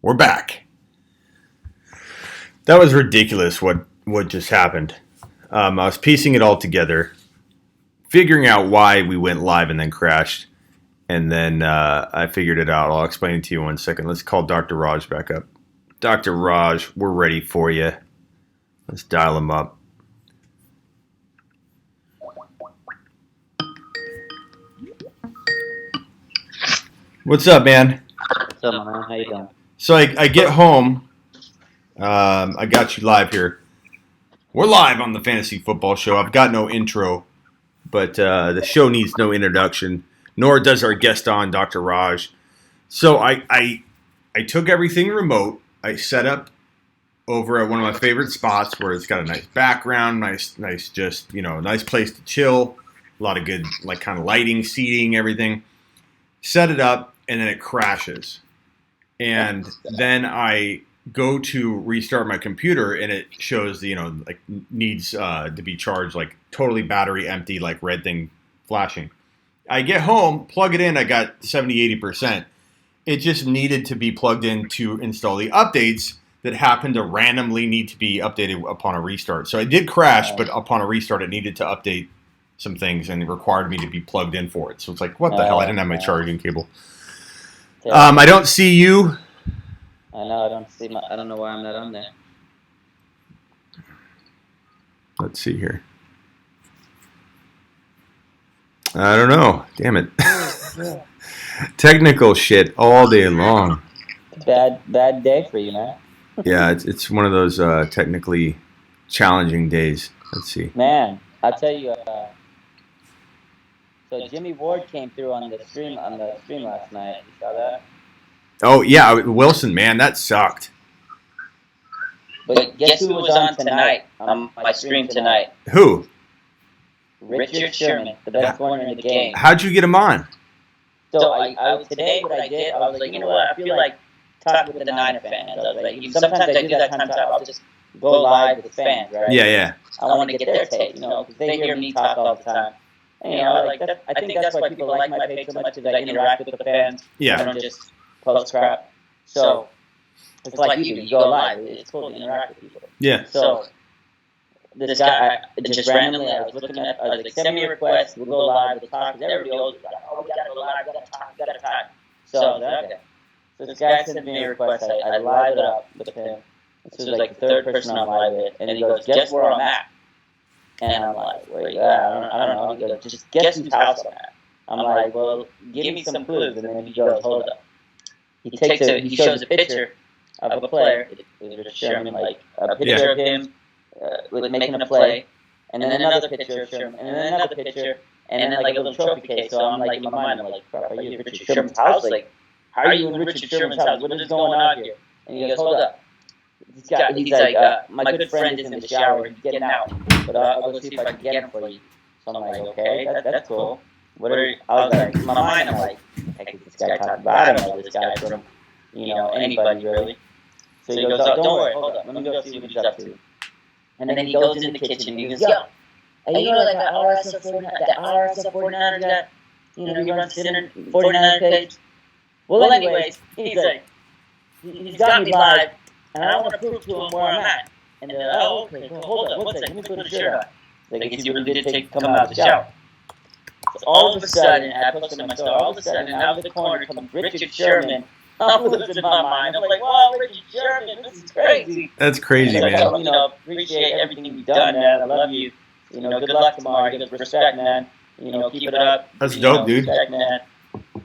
We're back. That was ridiculous what just happened. I was piecing it all together, figuring out why we went live and then crashed. And then I figured it out. I'll explain it to you in 1 second. Let's call Dr. Raj back up. Dr. Raj, we're ready for you. Let's dial him up. What's up, man? What's up, man? How you doing? So I get home. I got you live here. We're live on the Fantasy Football Show. I've got no intro, but the show needs no introduction, nor does our guest on, Dr. Raj. So I took everything remote. I set up over at one of my favorite spots where it's got a nice background, nice just, nice place to chill, a lot of good, like, kind of lighting, seating, everything. Set it up, and then it crashes. And then I go to restart my computer, and it shows, needs to be charged, like, totally battery empty, like, red thing flashing. I get home, plug it in, I got 70-80%. It just needed to be plugged in to install the updates that happened to randomly need to be updated upon a restart. So it did crash, but upon a restart, it needed to update some things, and it required me to be plugged in for it. So it's like, what the hell? I didn't have my charging cable. I don't see you. I know, I don't know why I'm not on there. Let's see here. I don't know. Damn it. Technical shit all day long. Bad day for you, man. Yeah, it's one of those technically challenging days. Let's see. Man, I'll tell you. So Jimmy Ward came through on the stream last night. You saw that? Oh yeah, Wilson, man, that sucked. But guess who was on tonight? On my stream tonight. Who? Richard Sherman, the best corner in the game. How'd you get him on? So today what I did, I was like, you know what? I feel like talking with the Niner fans. I was like, sometimes I do that. Sometimes I'll just go live with fans, right? Yeah. I want to get their take, because they hear me talk all the time. And, I think that's why people like my page so much, because I interact with the fans. Yeah. I don't just post crap. So it's like you do. You go live. It's cool to interact with people. Yeah. So this guy, just randomly, I was like, send me a request. We'll go live. We'll talk. Because everybody else was like, oh, we got to go live. We got to talk. We got to talk. So I was like, okay. So this guy sent me a request. I live it up with him. This was like the third person on live it. And he goes, guess where I'm at? And I'm like, wait, I don't know. He goes, just guess whose house I'm at. I'm like, well, give me some clues. And then he goes, hold up. He shows a picture of a player. It was Richard Sherman, like a picture of him making a play, and then another picture of Sherman, and then another picture, and then like a little trophy case. So I'm like, in my mind, I'm like, crap, are you at Richard Sherman's house? Like, how are you in Richard Sherman's house? What is going on here? And he goes, hold up. He's like, my good friend is in the shower. He's getting out. But I'll go see if I can get him for you. So I'm like, okay, that's cool. I was like, in my mind, I'm like, heck is this guy talking about? I don't know this guy from, anybody really. So he goes, don't worry, hold up. Let me go see what he's up to. And then he goes in the kitchen and he goes, yo, hey, like that RSL 49er guy, he runs the center 49er page. Well, anyways, he's like, he's got me live, and I want to prove to him where I'm at. And they're like, oh, okay, hold up, what's that? Let me put a shirt on. Like, if you really did come out of the shower. So all of a sudden, I posted on my story, all of a sudden, out of the corner comes Richard Sherman. I was in my mind. I'm like, wow, Richard Sherman, this is crazy. That's crazy, man. So, appreciate everything you've done, man. I love you. Good luck tomorrow. Good respect, man. Keep it up. That's dope, dude. Respect, man.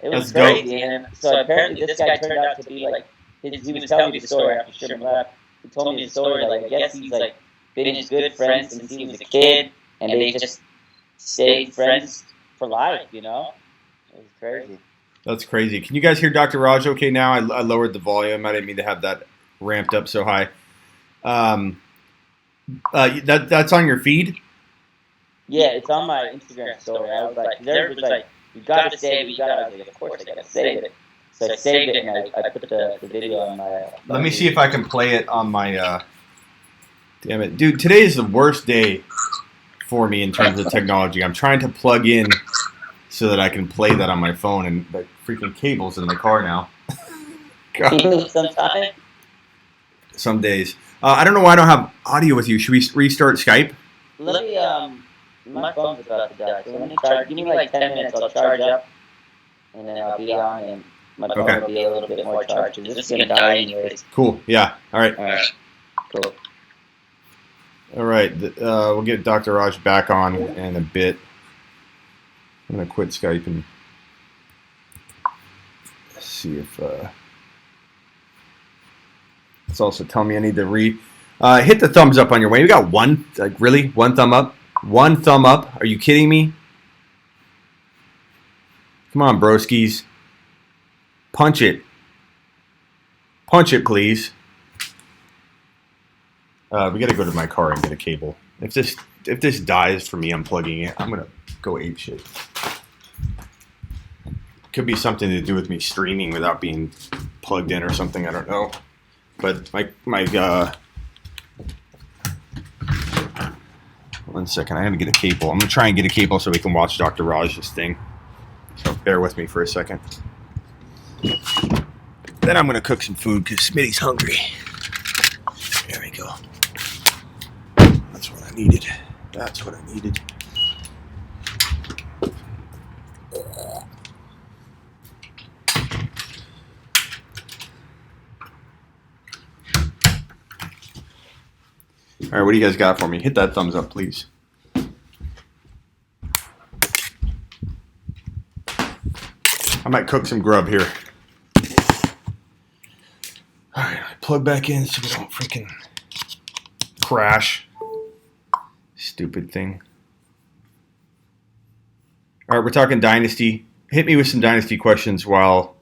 It was crazy. And so apparently this guy turned out to be like, he was telling me the story after Sherman left. He told me the story, like, I guess he's like been his good friends since he was a kid, and they just stayed friends for life, It was crazy. That's crazy. Can you guys hear Dr. Raj okay now? I lowered the volume. I didn't mean to have that ramped up so high. That's on your feed? Yeah, it's on my Instagram story. I was like, everybody's like, you got to save it. I was like, of course I got to save it. So I saved it, and I put the video on my... Let me see if I can play it on my... Damn it. Dude, today is the worst day for me in terms of technology. I'm trying to plug in so that I can play that on my phone, and the freaking cable's in the car now. God. sometime. Some days. I don't know why I don't have audio with you. Should we restart Skype? Let me my phone's about to die, so let me charge. Give me like 10 minutes. I'll charge up, and then I'll be on, and my phone Okay. will be a little bit more charged. 'Cause this is gonna die anyways. Cool. Yeah. All right. All right. Cool. All right. We'll get Dr. Raj back on in a bit. I'm gonna quit Skype and see if it's also telling me I need to hit the thumbs up on your way. We got one, like really, one thumb up. One thumb up. Are you kidding me? Come on, broskies. Punch it. Punch it, please. We gotta go to my car and get a cable. If this dies for me unplugging it, I'm gonna go ape shit. Could be something to do with me streaming without being plugged in or something. I don't know. But my 1 second, I gotta get a cable. I'm gonna try and get a cable so we can watch Dr. Raj's thing. So bear with me for a second. Then I'm gonna cook some food because Smitty's hungry. There we go. That's what I needed. That's what I needed. All right, what do you guys got for me? Hit that thumbs up, please. I might cook some grub here. All right, plug back in so we don't freaking crash. Stupid thing. All right, we're talking Dynasty. Hit me with some Dynasty questions while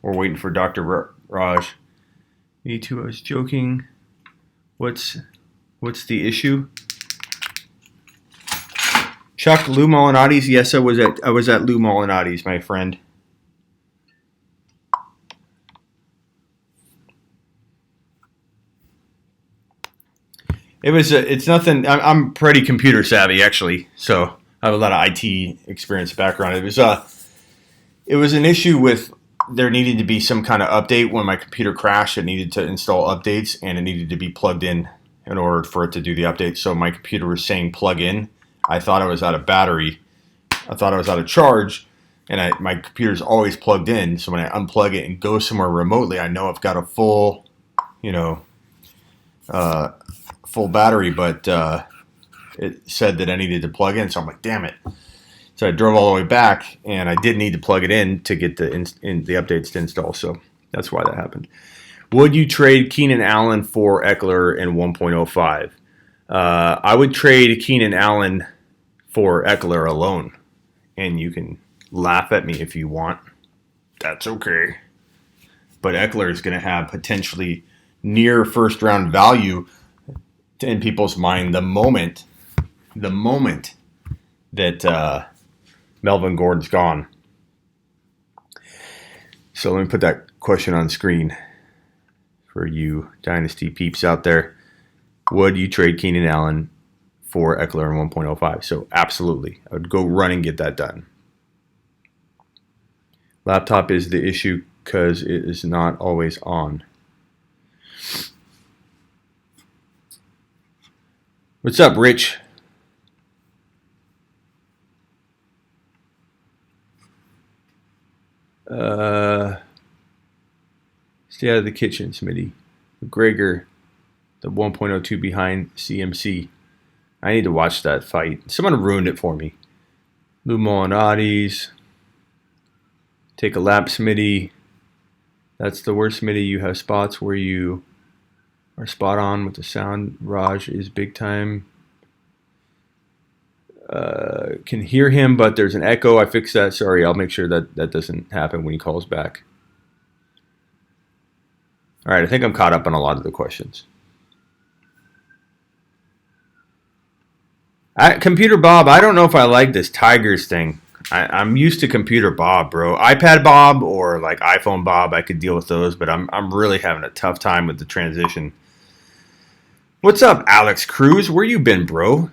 we're waiting for Dr. Raj. Me too, I was joking. What's the issue? Chuck, Lou Molinati's. Yes, I was at Lou Molinati's, my friend. It's nothing. I'm pretty computer savvy actually, so I have a lot of IT experience background. It was an issue with there needed to be some kind of update when my computer crashed. It needed to install updates and it needed to be plugged in order for it to do the update. So my computer was saying plug in. I thought I was out of battery. I thought I was out of charge, and my computer's always plugged in. So when I unplug it and go somewhere remotely, I know I've got a full, full battery, but it said that I needed to plug in. So I'm like, damn it. So I drove all the way back, and I did need to plug it in to get the updates to install. So that's why that happened. Would you trade Keenan Allen for Eckler in 1.05? I would trade Keenan Allen for Eckler alone. And you can laugh at me if you want. That's okay. But Eckler is going to have potentially near first round value in people's mind the moment that Melvin Gordon's gone. So let me put that question on screen for you Dynasty peeps out there. Would you trade Keenan Allen for Eckler in 1.05? So absolutely. I would go run and get that done. Laptop is the issue because it is not always on. What's up, Rich? Stay out of the kitchen, Smitty. McGregor, the 1.02 behind CMC. I need to watch that fight. Someone ruined it for me. Lou Molinati's. Take a lap, Smitty. That's the worst, Smitty. You have spots where you are spot on with the sound. Raj is big time. Can hear him, but there's an echo. I fixed that. Sorry, I'll make sure that doesn't happen when he calls back. All right, I think I'm caught up on a lot of the questions. Computer Bob, I don't know if I like this Tigers thing. I'm used to Computer Bob, bro. iPad Bob or like iPhone Bob, I could deal with those, but I'm really having a tough time with the transition. What's up, Alex Cruz? Where you been, bro?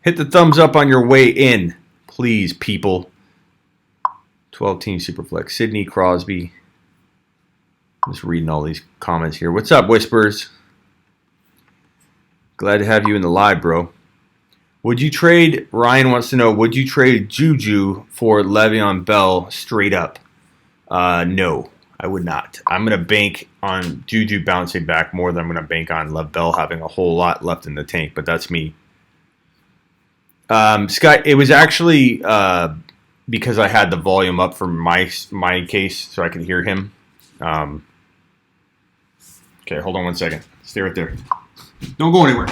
Hit the thumbs up on your way in, please, people. 12-team Superflex. Sidney Crosby. Just reading all these comments here. What's up, Whispers? Glad to have you in the live, bro. Would you trade, Ryan wants to know, would you trade Juju for Le'Veon Bell straight up? No, I would not. I'm going to bank on Juju bouncing back more than I'm going to bank on Lev Bell having a whole lot left in the tank, but that's me. Scott, it was actually because I had the volume up for my case so I could hear him. Okay, hold on one second. Stay right there. Don't go anywhere.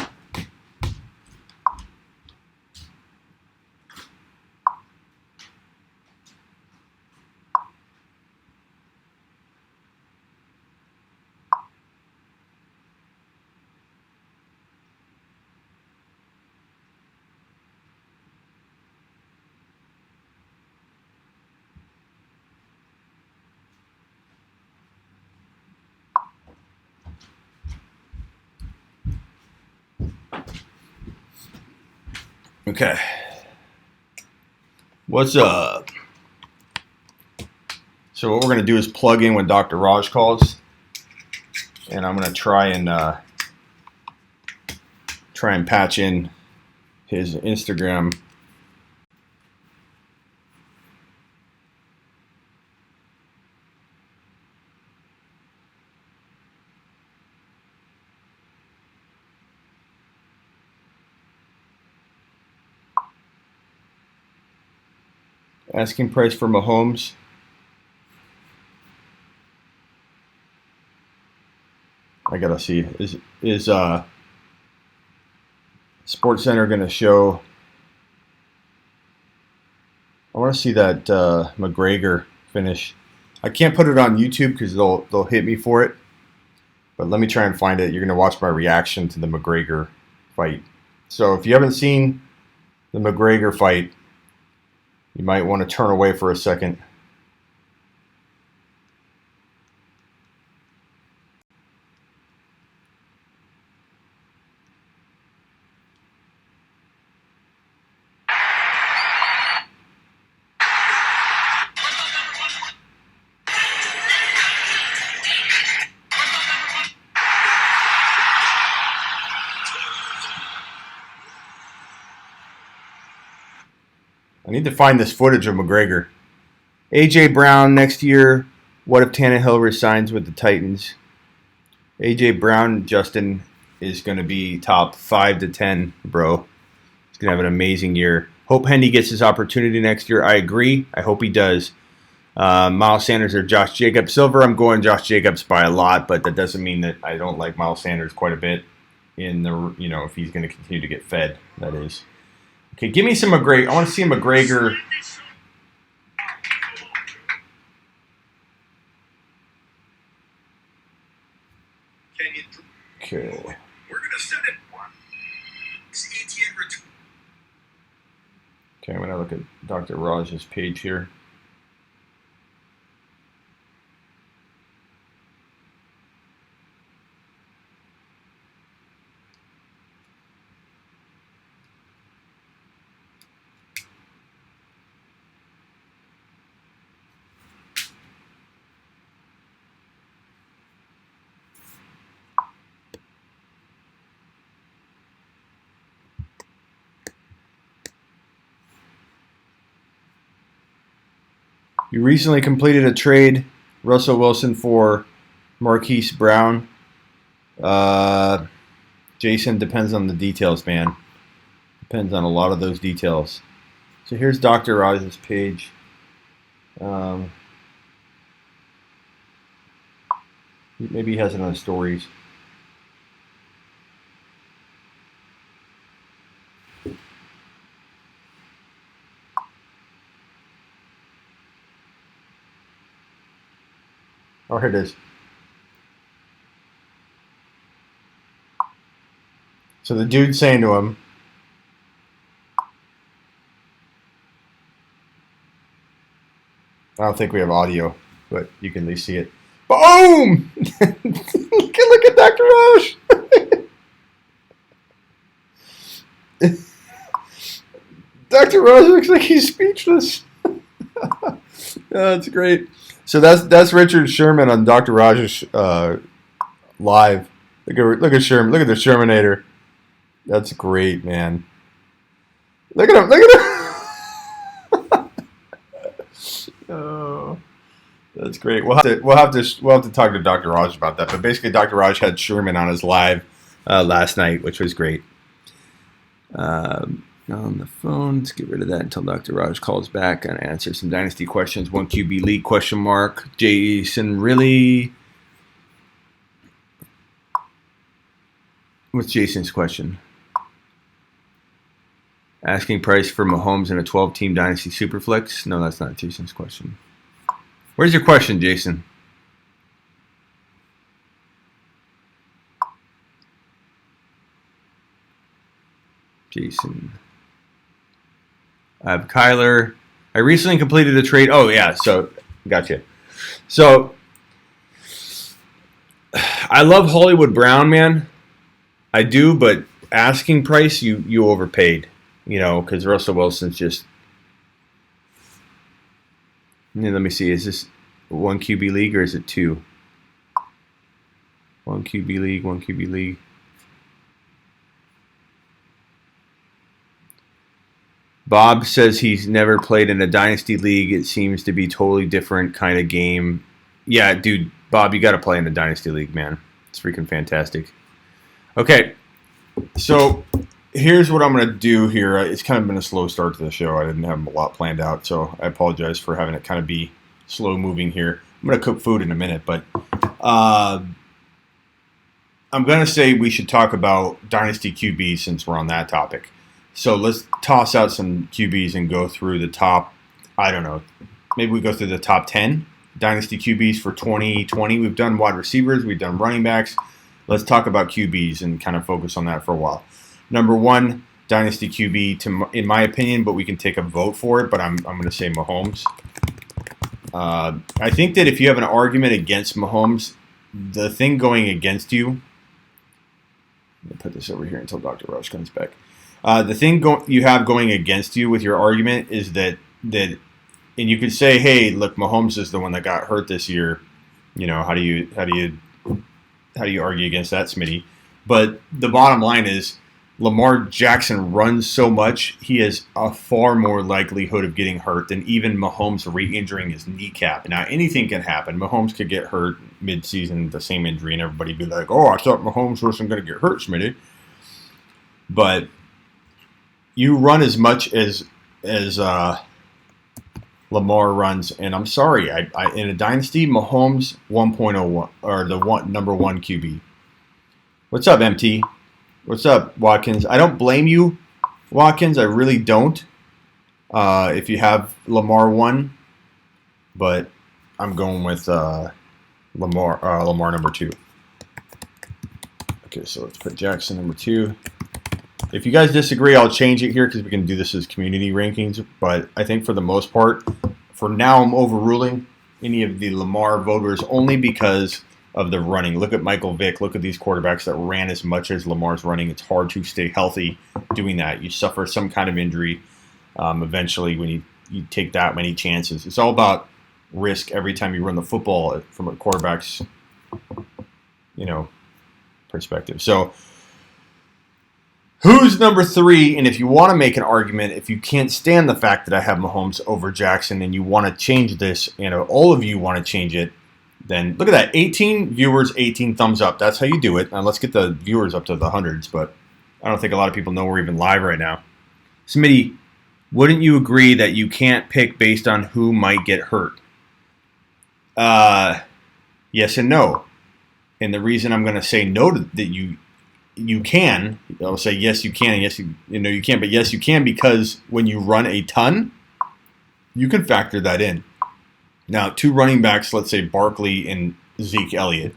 Okay. What's up? So what we're going to do is plug in when Dr. Raj calls. And I'm going to try and patch in his Instagram. Asking price for Mahomes. I gotta see. Is Sports Center gonna show? I want to see that McGregor finish. I can't put it on YouTube because they'll hit me for it. But let me try and find it. You're gonna watch my reaction to the McGregor fight. So if you haven't seen the McGregor fight, you might want to turn away for a second. I need to find this footage of McGregor. A.J. Brown next year. What if Tannehill resigns with the Titans? A.J. Brown, Justin, is going to be top 5 to 10, bro. He's going to have an amazing year. Hope Hendy gets his opportunity next year. I agree. I hope he does. Miles Sanders or Josh Jacobs. Silver, I'm going Josh Jacobs by a lot, but that doesn't mean that I don't like Miles Sanders quite a bit in the, if he's going to continue to get fed, that is. Okay, give me some McGregor. I want to see a McGregor. Okay. We're going to send it. Okay, I'm going to look at Dr. Raj's page here. You recently completed a trade, Russell Wilson for Marquise Brown. Jason, depends on the details, man. Depends on a lot of those details. So here's Dr. Raj's page. Maybe he has it on his stories. Oh, here it is. So the dude's saying to him, I don't think we have audio, but you can at least see it. Boom! Look at Dr. Raj. Dr. Raj looks like he's speechless. Oh, that's great. So that's Richard Sherman on Dr. Raj's live. Look at Sherman. Look at the Shermanator. That's great, man. Look at him. Look at him. Oh, that's great. We'll have to talk to Dr. Raj about that. But basically, Dr. Raj had Sherman on his live last night, which was great. On the phone, let's get rid of that until Dr. Raj calls back and answer some Dynasty questions. 1 QB league question mark. Jason, really? What's Jason's question? Asking price for Mahomes in a 12-team Dynasty Superflex? No, that's not Jason's question. Where's your question, Jason? Jason. I have Kyler. I recently completed a trade. Oh, yeah. So, gotcha. So, I love Hollywood Brown, man. I do, but asking price, you overpaid. You know, because Russell Wilson's just... Let me see. Is this 1 QB league or is it 2? 1 QB league, 1 QB league. Bob says he's never played in a Dynasty League. It seems to be totally different kind of game. Yeah, dude, Bob, you got to play in the Dynasty League, man. It's freaking fantastic. Okay, so here's what I'm going to do here. It's kind of been a slow start to the show. I didn't have a lot planned out, so I apologize for having it kind of be slow moving here. I'm going to cook food in a minute, but I'm going to say we should talk about Dynasty QB since we're on that topic. So let's toss out some QBs and go through the top, I don't know, maybe we go through the top 10 Dynasty QBs for 2020. We've done wide receivers, we've done running backs. Let's talk about QBs and kind of focus on that for a while. Number 1, Dynasty QB, in my opinion, but we can take a vote for it, but I'm going to say Mahomes. I think that if you have an argument against Mahomes, the thing going against you, let me put this over here until Dr. Rush comes back. The thing you have going against you with your argument is that, and you could say, hey, look, Mahomes is the one that got hurt this year. You know, how do you argue against that, Smitty? But the bottom line is, Lamar Jackson runs so much, he has a far more likelihood of getting hurt than even Mahomes re-injuring his kneecap. Now, anything can happen. Mahomes could get hurt mid-season, the same injury, and everybody be like, oh, I thought Mahomes wasn't going to get hurt, Smitty. But you run as much as Lamar runs, and I'm sorry, I in a dynasty, Mahomes 1.01 or the number 1 QB. What's up, MT? What's up, Watkins? I don't blame you, Watkins. I really don't. If you have Lamar 1, but I'm going with Lamar number 2. Okay, so let's put Jackson number 2. If you guys disagree, I'll change it here because we can do this as community rankings. But I think for the most part, for now, I'm overruling any of the Lamar voters only because of the running. Look at Michael Vick. Look at these quarterbacks that ran as much as Lamar's running. It's hard to stay healthy doing that. You suffer some kind of injury eventually when you take that many chances. It's all about risk every time you run the football from a quarterback's, perspective. So, who's number 3? And if you want to make an argument, if you can't stand the fact that I have Mahomes over Jackson and you want to change this, all of you want to change it, then look at that. 18 viewers, 18 thumbs up. That's how you do it. Now let's get the viewers up to the hundreds, but I don't think a lot of people know we're even live right now. Smitty, wouldn't you agree that you can't pick based on who might get hurt? Yes and no. And the reason I'm going to say no to that you can, I'll say yes you can, and yes you can, but yes you can because when you run a ton, you can factor that in. Now, 2 running backs, let's say Barkley and Zeke Elliott,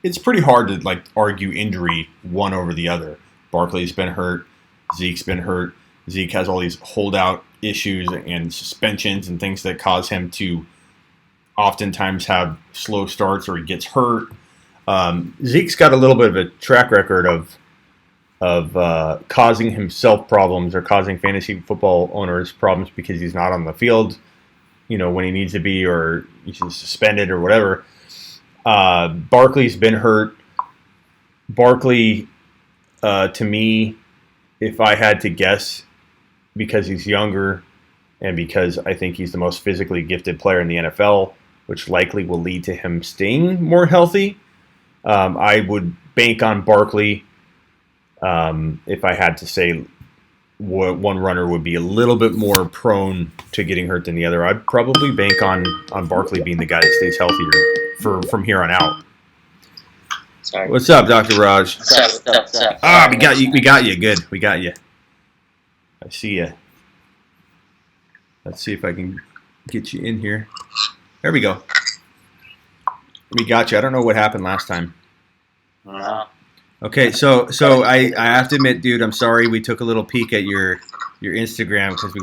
it's pretty hard to argue injury one over the other. Barkley's been hurt, Zeke's been hurt. Zeke has all these holdout issues and suspensions and things that cause him to oftentimes have slow starts or he gets hurt. Zeke's got a little bit of a track record of causing himself problems or causing fantasy football owners problems because he's not on the field when he needs to be, or he's suspended or whatever. Barkley's been hurt. Barkley, to me, if I had to guess, because he's younger and because I think he's the most physically gifted player in the NFL, which likely will lead to him staying more healthy, I would bank on Barkley. If I had to say one runner would be a little bit more prone to getting hurt than the other, I'd probably bank on Barkley being the guy that stays healthier from here on out. Sorry. What's up, Dr. Raj? What's up? We got you. We got you. Good. We got you. I see you. Let's see if I can get you in here. There we go. We got you. I don't know what happened last time. Okay, so I have to admit, dude, I'm sorry we took a little peek at your Instagram because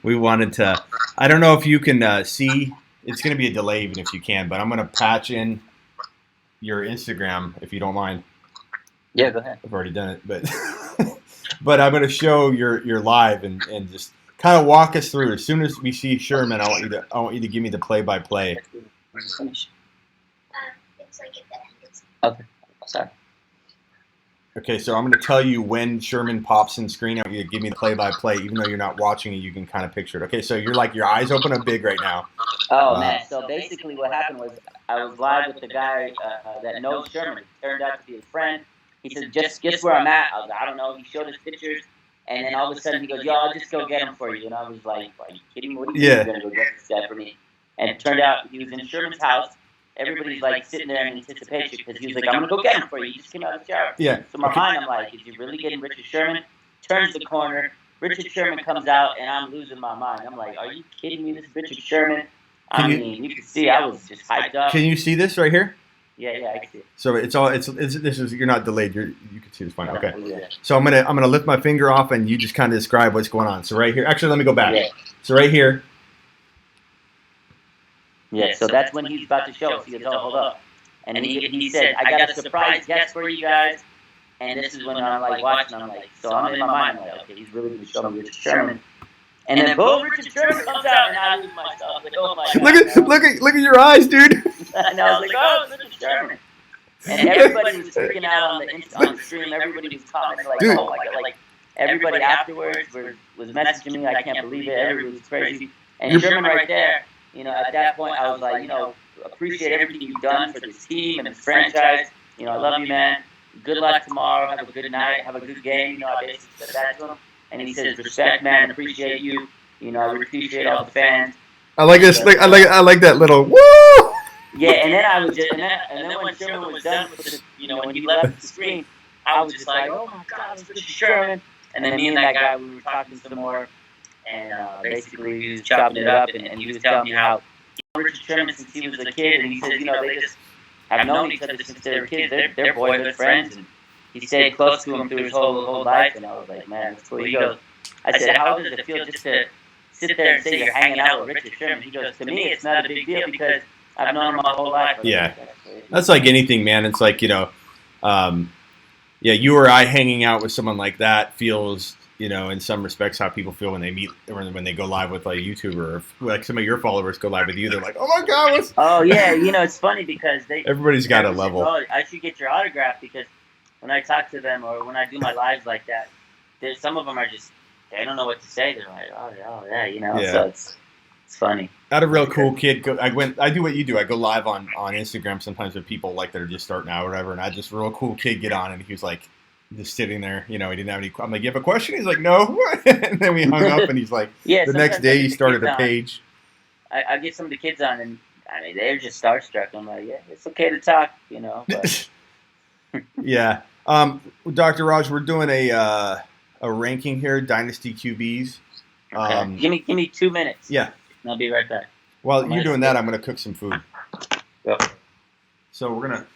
we wanted to. I don't know if you can see. It's going to be a delay even if you can, but I'm going to patch in your Instagram if you don't mind. Yeah, go ahead. I've already done it, but but I'm going to show your live and just kind of walk us through. As soon as we see Sherman, I want you to give me the play-by-play. Okay, sorry. Okay, so I'm going to tell you when Sherman pops in screen. I want you to give me the play-by-play, even though you're not watching it. You can kind of picture it. Okay, so you're like your eyes open up big right now. Oh man! So basically, what happened was I was live with the guy that knows Sherman. It turned out to be his friend. He said, "Just guess where I'm at." I was like, "I don't know." He showed us pictures, and then all of a sudden he goes, "Yo, I'll just go get him for you." And I was like, "Are you kidding me? What are you going to go get this guy for me?" And it turned out he was in Sherman's house. Everybody's like sitting there in anticipation because he was like, "I'm gonna go get him for you." He just came out of the shower. Yeah. So in my mind, I'm like, "Is he really getting Richard Sherman?" Turns the corner. Richard Sherman comes out, and I'm losing my mind. I'm like, "Are you kidding me? This is Richard Sherman." I mean, you can see I was just hyped up. Can you see this right here? Yeah, I can see it. So this is you're not delayed. You can see this fine. Okay. Yeah. So I'm gonna lift my finger off, and you just kind of describe what's going on. So right here, actually, let me go back. Yeah. So right here. Yeah, so that's when he's about to show us. He goes, "Oh, hold up." And he said, "I got a surprise guest for you guys." And this is when I'm like watching, I'm like, so I'm in my mind, I'm like, okay, he's really going to show me Richard Sherman. And then boom, Richard Sherman comes out, and I lose myself. I was like, oh my God. Look at your eyes, dude. And I was like, oh, it's Richard Sherman. And everybody was freaking out on the stream. Everybody was commenting like, Dude. oh my God. Like, everybody afterwards was messaging me, I can't believe it. Everybody was crazy. And Sherman right there, at that point, I was like, appreciate everything you've done for this team and this franchise. I love you, man. Good luck tomorrow. Have a good night. Have a good game. I basically said that to him. And he says, respect, man. Appreciate you. I appreciate all the fans. I like this. I like that little woo. Yeah, and then I was just, and then when Sherman was done with the, when he left the screen, I was just like, oh my God, it's Richard Sherman. And then me and that guy, we were talking some more, and basically he was chopping it up, and he was telling me how Richard Sherman since he was a kid, and he says, they just have known each other since they were kids. They're boyhood friends, and he stayed close to him through his whole life. And I was like, man, that's cool. He goes, I said, how does it feel just to sit there and say you're hanging out with Richard Sherman? He goes, to me, it's not a big deal because I've known him my whole life. Yeah, that's like anything, man. It's like, you or I hanging out with someone like that feels, in some respects how people feel when they meet or when they go live with like a YouTuber, or like some of your followers go live with you. They're like, oh my God, what's... Oh yeah, it's funny because everybody's got a level. Oh, I should get your autograph because when I talk to them or when I do my lives like that, some of them are just, they don't know what to say. They're like, oh yeah, Yeah. So it's funny. I had a real cool kid. I do what you do. I go live on Instagram sometimes with people like that are just starting out or whatever, and I had this real cool kid get on, and he was like just sitting there. He didn't have any. I'm like, you have a question? He's like, no. And then we hung up, and he's like, yeah. The next day he started a page. I get some of the kids on, and I mean they're just starstruck. I'm like, yeah, it's okay to talk, But. Yeah. Dr. Raj, we're doing a ranking here, Dynasty QBs. Okay. Give me 2 minutes. Yeah. And I'll be right back. While you're doing that, I'm going to cook some food. Yep. So we're going to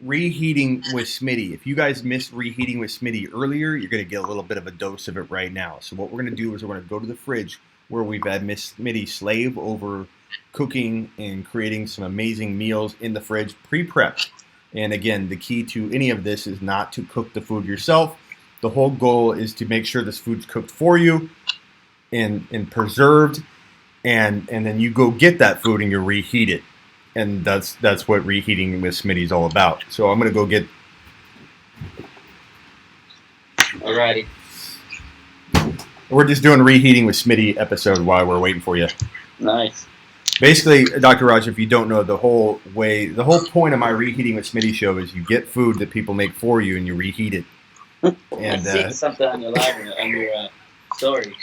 reheating with Smitty. If you guys missed reheating with Smitty earlier, you're going to get a little bit of a dose of it right now. So what we're going to do is we're going to go to the fridge where we've had Miss Smitty slave over cooking and creating some amazing meals in the fridge, pre-prepped. And again, the key to any of this is not to cook the food yourself. The whole goal is to make sure this food's cooked for you and preserved. and then you go get that food and you reheat it, and that's what reheating with Smitty's all about. So I'm gonna go get. Alrighty. We're just doing reheating with Smitty episode while we're waiting for you. Nice. Basically, Dr. Raj, if you don't know, the whole point of my reheating with Smitty show is you get food that people make for you and you reheat it. And I see something on your live on your story.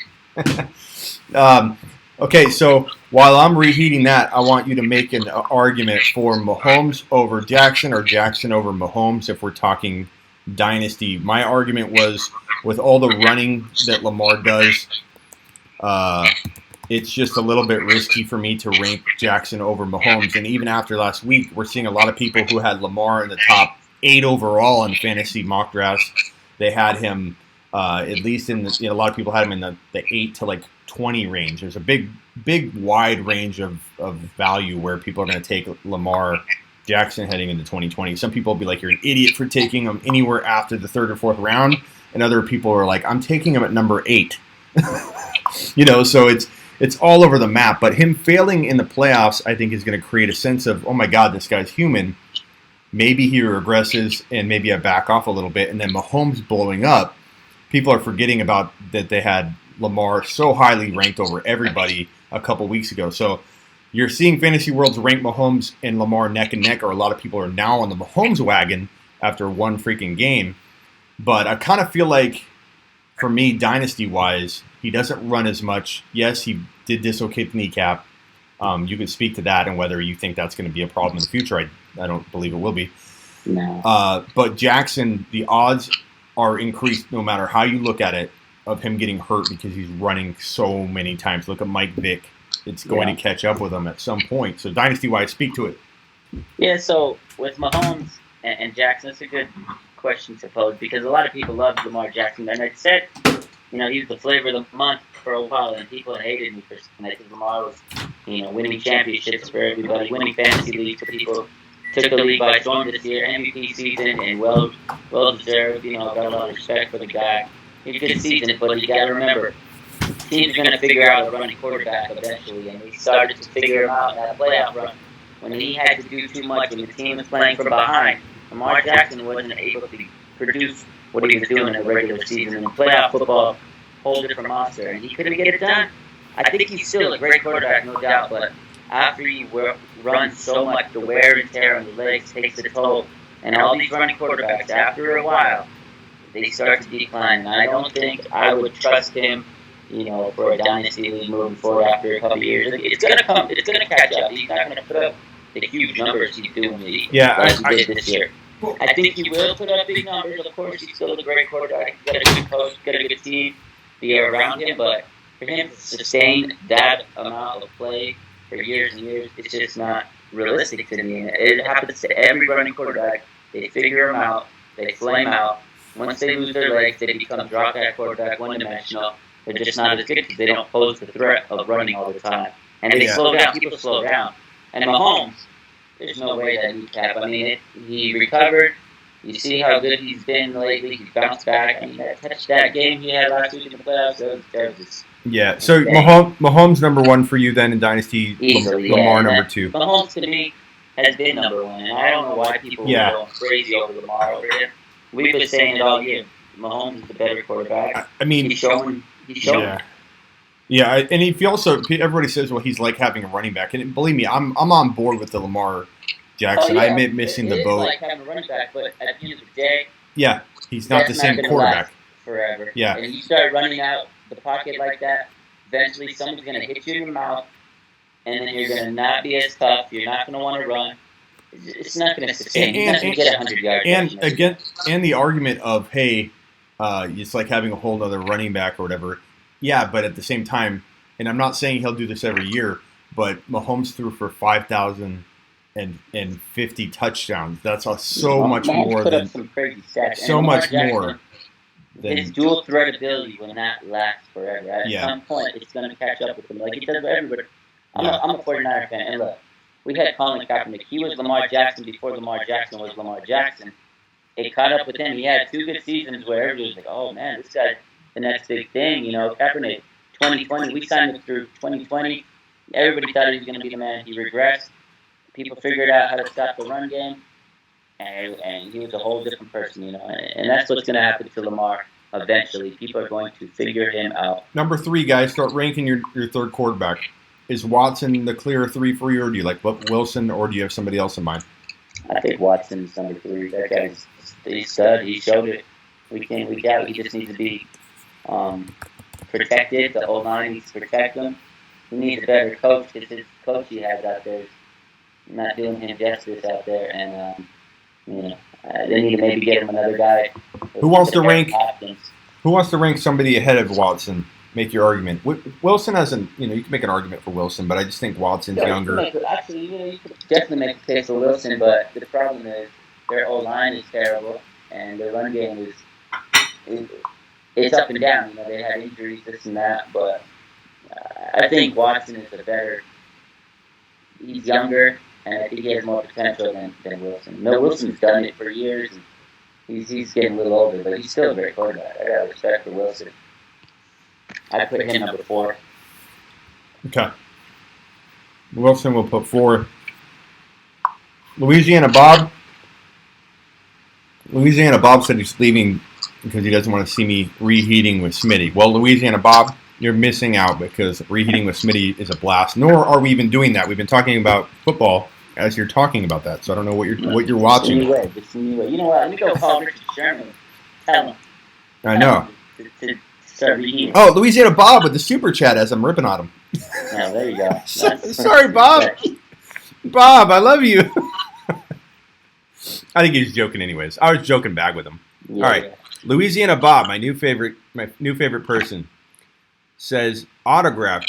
Okay, so while I'm reheating that, I want you to make an argument for Mahomes over Jackson or Jackson over Mahomes if we're talking Dynasty. My argument was with all the running that Lamar does, it's just a little bit risky for me to rank Jackson over Mahomes. And even after last week, we're seeing a lot of people who had Lamar in the top 8 overall in fantasy mock drafts. They had him at least in the, a lot of people had him in the 8 to like 20 range. There's a big wide range of value where people are going to take Lamar Jackson heading into 2020. Some people will be like, you're an idiot for taking him anywhere after the 3rd or 4th round. And other people are like, I'm taking him at number 8. So it's all over the map. But him failing in the playoffs, I think, is going to create a sense of, oh my God, this guy's human. Maybe he regresses and maybe I back off a little bit. And then Mahomes blowing up. People are forgetting about that they had Lamar so highly ranked over everybody a couple weeks ago. So you're seeing Fantasy World's rank Mahomes and Lamar neck and neck, or a lot of people are now on the Mahomes wagon after one freaking game. But I kind of feel like, for me, dynasty-wise, he doesn't run as much. Yes, he did dislocate the kneecap. You can speak to that and whether you think that's going to be a problem in the future. I don't believe it will be. No. But Jackson, the odds are increased no matter how you look at it of him getting hurt because he's running so many times. Look at Mike Vick. It's going to catch up with him at some point. So dynasty-wise, speak to it. Yeah, so with Mahomes and Jackson, it's a good question to pose because a lot of people love Lamar Jackson. And I said, he was the flavor of the month for a while, and people hated me for saying that because Lamar was, winning championships for everybody, winning fantasy leagues for people. Took the league by storm this year, MVP season, and well deserved. Got a lot of respect for the guy. He had a good season, but you got to remember, team's going to figure out a running quarterback eventually, and he started to figure him out in that playoff run when he had to do too much when the team was playing from behind. Lamar Jackson wasn't able to produce what he was doing in the regular season. In playoff football, whole different monster, and he couldn't get it done. I think he's still a great quarterback, no doubt, but after you run so much, the wear and tear on the legs takes a toll. And all these running quarterbacks, after a while, they start to decline. And I don't think I would trust him, for a dynasty league moving forward after a couple of years. It's going to come. It's going to catch up. He's not going to put up the huge numbers he's doing like he did this year. I think he will put up big numbers. Of course, he's still a great quarterback. He's got a good coach, got a good team to get around him. But for him to sustain that amount of play for years and years, it's just not realistic to me. And it happens to every running quarterback. They figure him out. They flame out. Once they lose their legs, they become drop-back quarterback, one-dimensional. They're just not as good because they don't pose the threat of running all the time. And they slow down. People slow down. And Mahomes, there's no way that kneecap. I mean, he recovered. You see how good he's been lately. He's bounced back. I mean, that game he had last week in the playoffs, that was just... Yeah, so Mahomes number 1 for you then in Dynasty, easily, Lamar number 2. Mahomes, to me, has been number 1, and I don't know why people are going crazy over Lamar over him. We've been saying it all year. Mahomes is the better quarterback. I mean, he's showing. Yeah, and if you also, everybody says, well, he's like having a running back, and believe me, I'm on board with the Lamar Jackson. I admit missing the boat. It's like having a running back, but at the end of the day, he's not the same quarterback forever. Yeah, and you start running out the pocket like that, eventually someone's going to hit you in the mouth, and then you're going to not be as tough. You're not going to want to run. It's not going to sustain. You're not going to get 100 yards. And again, and the argument of, hey, it's like having a whole other running back or whatever. Yeah, but at the same time, and I'm not saying he'll do this every year, but Mahomes threw for 5,050 touchdowns. That's so much more put than up some crazy stats. So much more. His dual threat ability will not last forever. At some point, it's going to catch up with him, like it does with everybody. I'm a 49er fan, and look, we had Colin Kaepernick. He was Lamar Jackson before Lamar Jackson was Lamar Jackson. It caught up with him. He had 2 good seasons where everybody was like, oh, man, this guy's the next big thing. Kaepernick, 2020, we signed him through 2020. Everybody thought he was going to be the man. He regressed. People figured out how to stop the run game, and he was a whole different person, And that's what's going to happen to Lamar eventually. People are going to figure him out. Number 3, guys, start ranking your third quarterback. Is Watson the clear 3 for you, or do you like Wilson, or do you have somebody else in mind? I think Watson's number 3. That guy's a stud. He showed it week in, week out. He just needs to be protected. The O-line needs to protect him. He needs a better coach because his coach he has out there is not doing him justice out there. And, they need to maybe get him another guy. Who wants to rank somebody ahead of Watson? Make your argument. Wilson hasn't, you can make an argument for Wilson, but I just think Watson's younger. You could definitely make a case for Wilson, but the problem is their O-line is terrible, and their run game it's up and down. They had injuries, this and that, but I think Watson is he's younger, and I think he has more potential than Wilson. Wilson's done it for years, and he's getting a little older, but he's still a great quarterback. I got respect for Wilson. I put him number 4. Okay. Wilson will put 4. Louisiana Bob said he's leaving because he doesn't want to see me reheating with Smitty. Well, Louisiana Bob, you're missing out because reheating with Smitty is a blast. Nor are we even doing that. We've been talking about football as you're talking about that, so I don't know what you're watching. Just anyway. You know what? Let me go call Richard Sherman. Tell him. I know. To start reheating. Oh, Louisiana Bob with the super chat as I'm ripping on him. Yeah, there you go. Sorry, Bob. Bob, I love you. I think he's joking anyways. I was joking back with him. Yeah, all right. Yeah. Louisiana Bob, my new favorite person, says autograph ?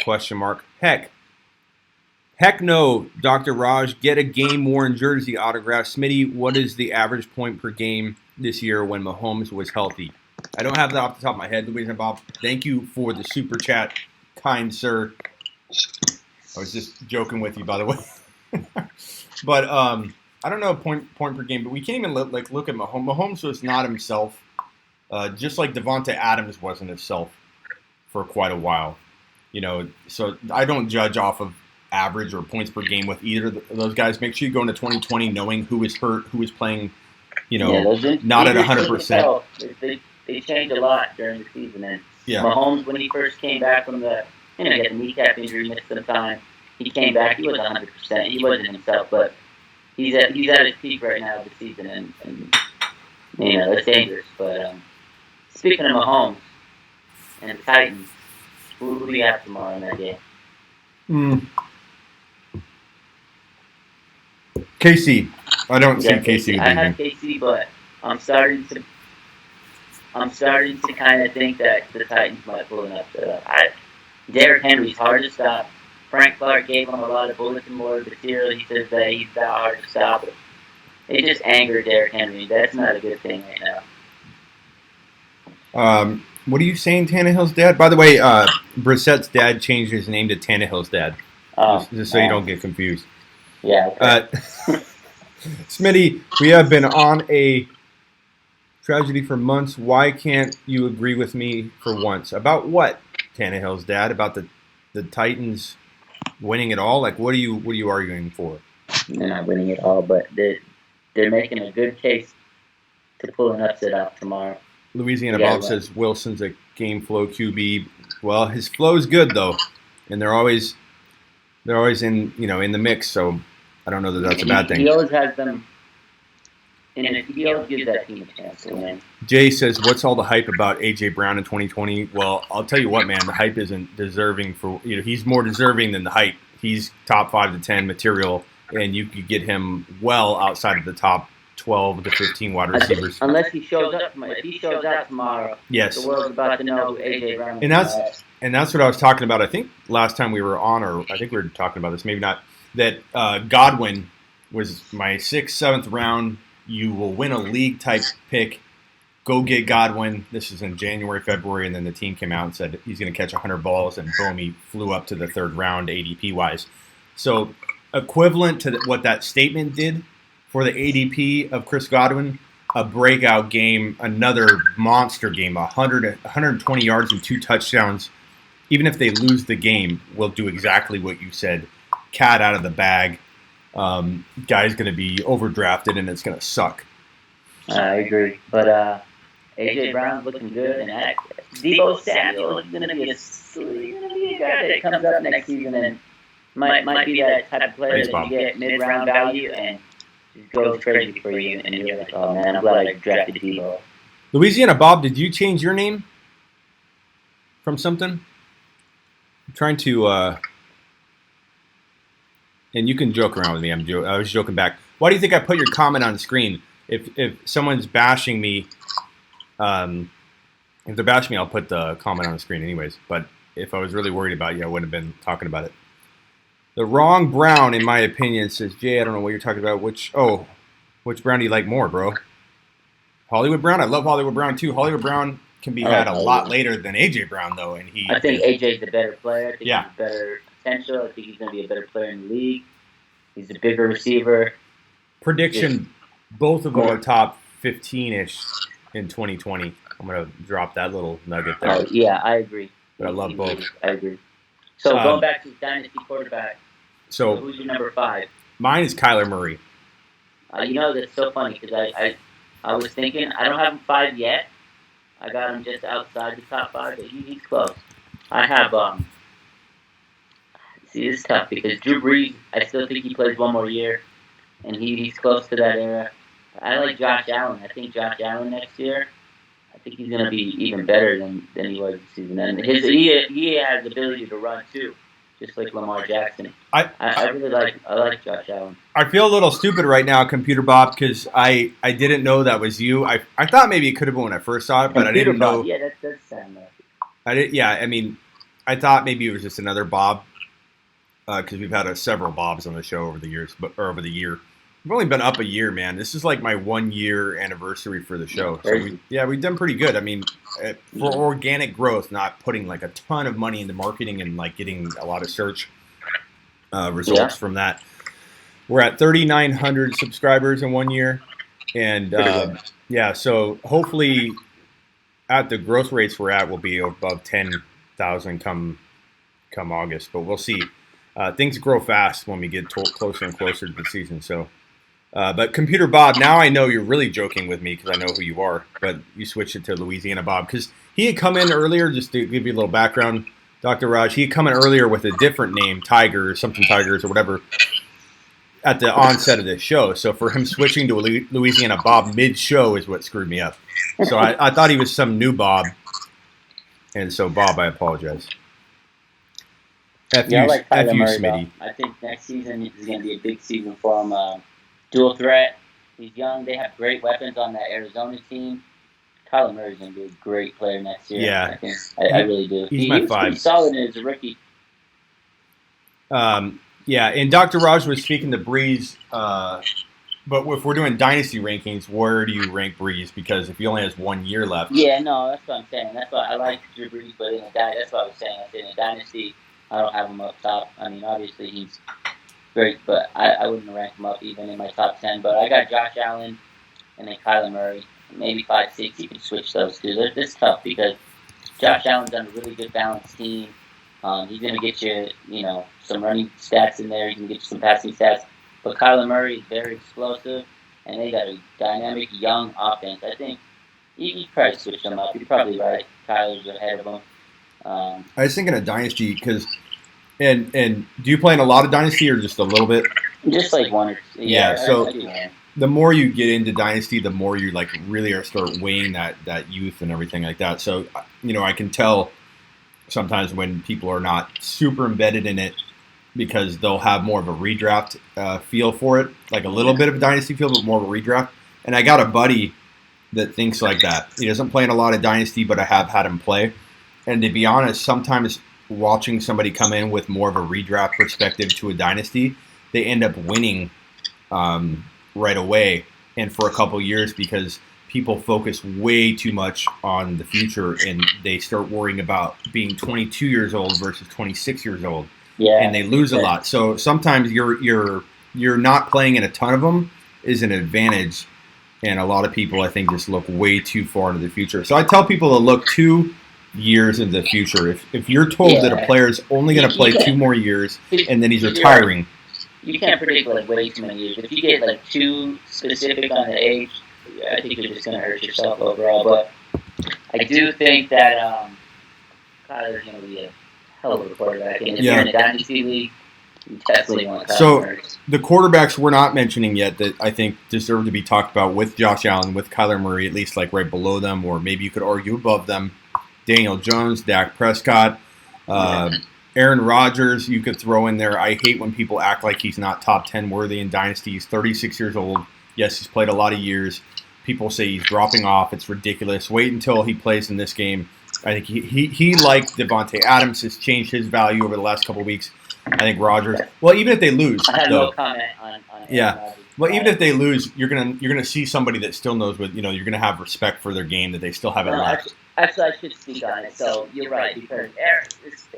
Heck no, Dr. Raj, get a game-worn jersey autograph. Smitty, what is the average point per game this year when Mahomes was healthy? I don't have that off the top of my head, Louisiana Bob. Thank you for the super chat, kind sir. I was just joking with you, by the way. But I don't know point per game, but we can't even look at Mahomes. Mahomes was not himself, just like Devontae Adams wasn't himself for quite a while. So I don't judge off of average or points per game with either of those guys. Make sure you go into 2020 knowing who is hurt, who is playing, not at 100%. They changed a lot during the season. And Mahomes, when he first came back from he had a kneecap injury, missed some time. He came back. He was 100%. He wasn't himself, but he's at his peak right now of the season, and that's dangerous. But speaking of Mahomes and the Titans, who do you have tomorrow in that game? KC. I don't see KC. I have KC, but I'm starting to kind of think that the Titans might pull it up. Derrick Henry's hard to stop. Frank Clark gave him a lot of bulletin board material. He says that he's that hard to stop. It just angered Derrick Henry. That's not a good thing right now. What are you saying, Tannehill's dad? By the way, Brissett's dad changed his name to Tannehill's dad. Just so you don't get confused. Yeah. Okay. Smitty, we have been on a tragedy for months. Why can't you agree with me for once? About what, Tannehill's dad? About the Titans winning it all? Like, what are you arguing for? They're not winning it all, but they're making a good case to pull an upset out tomorrow. Louisiana Bob says Wilson's a game flow QB. Well, his flow is good though, and they're always in the mix. So I don't know that that's a bad thing. He always has them. He always gives that team a chance to win. Jay says, what's all the hype about A.J. Brown in 2020? Well, I'll tell you what, man, the hype isn't deserving for, he's more deserving than the hype. He's top 5 to 10 material, and you could get him well outside of the top 12 to 15 wide receivers. Unless he shows up tomorrow. If he shows up tomorrow, yes, the world's about to know who A.J. Brown is. And that's what I was talking about. I think last time we were on, or I think we were talking about this, maybe not, that Godwin was my 6th, 7th round. You will win a league-type pick. Go get Godwin. This is in January, February, and then the team came out and said he's going to catch 100 balls, and boom, he flew up to the 3rd round ADP-wise. So equivalent to what that statement did for the ADP of Chris Godwin, a breakout game, another monster game, 120 yards and 2 touchdowns. even if they lose the game, will do exactly what you said. Cat out of the bag. Guy's going to be overdrafted, and it's going to suck. I agree. But AJ Brown's looking good, and Debo Samuel is going to be a guy that comes up next season and might be that type of player that you get mid-round value and just goes crazy for you, and you're like, oh man, I'm glad I drafted Debo. Louisiana Bob, did you change your name from something? I'm trying to, and you can joke around with me. I was joking back. Why do you think I put your comment on the screen? If someone's bashing me, if they're bashing me, I'll put the comment on the screen anyways. But if I was really worried about you, I wouldn't have been talking about it. The wrong Brown, in my opinion, says, Jay, I don't know what you're talking about. Which Brown do you like more, bro? Hollywood Brown? I love Hollywood Brown, too. Hollywood Brown can be had a lot later than A.J. Brown, though. And I think A.J.'s the better player. I think he's better potential. I think he's going to be a better player in the league. He's a bigger receiver. Prediction, both of them are top 15-ish in 2020. I'm going to drop that little nugget there. Yeah, I agree. But I love both. I agree. So going back to Dynasty quarterback, so who's your number 5? Mine is Kyler Murray. That's so funny because I was thinking, I don't have him 5 yet. I got him just outside the top 5, but he's close. I have, see, it's tough because Drew Brees, I still think he plays one more year, and he's close to that era. I like Josh Allen. I think Josh Allen next year, I think he's going to be even better than he was this season. And he has the ability to run, too, just like Lamar Jackson. I really like Josh Allen. I feel a little stupid right now, Computer Bob, because I didn't know that was you. I thought maybe it could have been when I first saw it, but I didn't know. Yeah, that's Sam Murphy. I mean, I thought maybe it was just another Bob, because we've had several Bobs on the show over the year. We've only been up a year, man. This is like my 1-year anniversary for the show. So we've done pretty good. I mean, for organic growth, not putting like a ton of money into marketing and like getting a lot of search results from that. We're at 3,900 subscribers in 1 year, and so hopefully at the growth rates we're at, we'll be above 10,000 come August. But we'll see. Things grow fast when we get closer and closer to the season. So. But Computer Bob, now I know you're really joking with me because I know who you are, but you switched it to Louisiana Bob because he had come in earlier, just to give you a little background, Dr. Raj, he had come in earlier with a different name, Tiger or something Tigers or whatever, at the onset of this show. So for him switching to Louisiana Bob mid-show is what screwed me up. So I thought he was some new Bob, and so Bob, I apologize. F you, Smitty. I think next season is going to be a big season for him. Dual threat. He's young. They have great weapons on that Arizona team. Kyler Murray's going to be a great player next year. Yeah. I really do. He's my 5. He was pretty solid as a rookie. And Dr. Raj was speaking to Breeze, but if we're doing dynasty rankings, where do you rank Breeze? Because if he only has 1 year left. Yeah, no, that's what I'm saying. That's why I like Drew Brees, but that's what I was saying. I said in a dynasty, I don't have him up top. I mean, obviously he's great, but I wouldn't rank him up even in my top 10. But I got Josh Allen and then Kyler Murray, maybe 5, 6. You can switch those two. It's tough because Josh Allen's on a really good balanced team. He's going to get you, some running stats in there. He can get you some passing stats. But Kyler Murray is very explosive, and they got a dynamic young offense. I think you probably switch them up. You're probably right. Kyler's ahead of them. I was thinking of dynasty because. And do you play in a lot of Dynasty or just a little bit? Just like 1 or 2. Yeah, so the more you get into Dynasty, the more you like really start weighing that youth and everything like that. So, I can tell sometimes when people are not super embedded in it because they'll have more of a redraft feel for it, like a little bit of a Dynasty feel, but more of a redraft. And I got a buddy that thinks like that. He doesn't play in a lot of Dynasty, but I have had him play. And to be honest, sometimes watching somebody come in with more of a redraft perspective to a dynasty, they end up winning right away and for a couple years because people focus way too much on the future and they start worrying about being 22 years old versus 26 years old. Yeah, and they lose a lot. So sometimes you're not playing in a ton of them is an advantage, and a lot of people I think just look way too far into the future. So I tell people to look 2, years into the future. If you're told that a player is only going to play 2 more years and then he's retiring, you can't predict like way too many years. If you get like too specific on the age, I think you're just going to hurt yourself overall. But I do think that Kyler's going to be a hell of a quarterback. And if you're in a Dynasty league, you definitely want Kyler. So the quarterbacks we're not mentioning yet that I think deserve to be talked about with Josh Allen, with Kyler Murray, at least like right below them, or maybe you could argue above them. Daniel Jones, Dak Prescott, Aaron Rodgers, you could throw in there. I hate when people act like he's not top 10 worthy in Dynasty. He's 36 years old. Yes, he's played a lot of years. People say he's dropping off. It's ridiculous. Wait until he plays in this game. I think he like Devontae Adams, has changed his value over the last couple of weeks. I think Rodgers. Well, even if they lose, I have no comment on yeah. Well, even if they lose, you're gonna see somebody that still knows what you're gonna have respect for their game, that they still have it left. Actually, I should speak on it. So you're right, because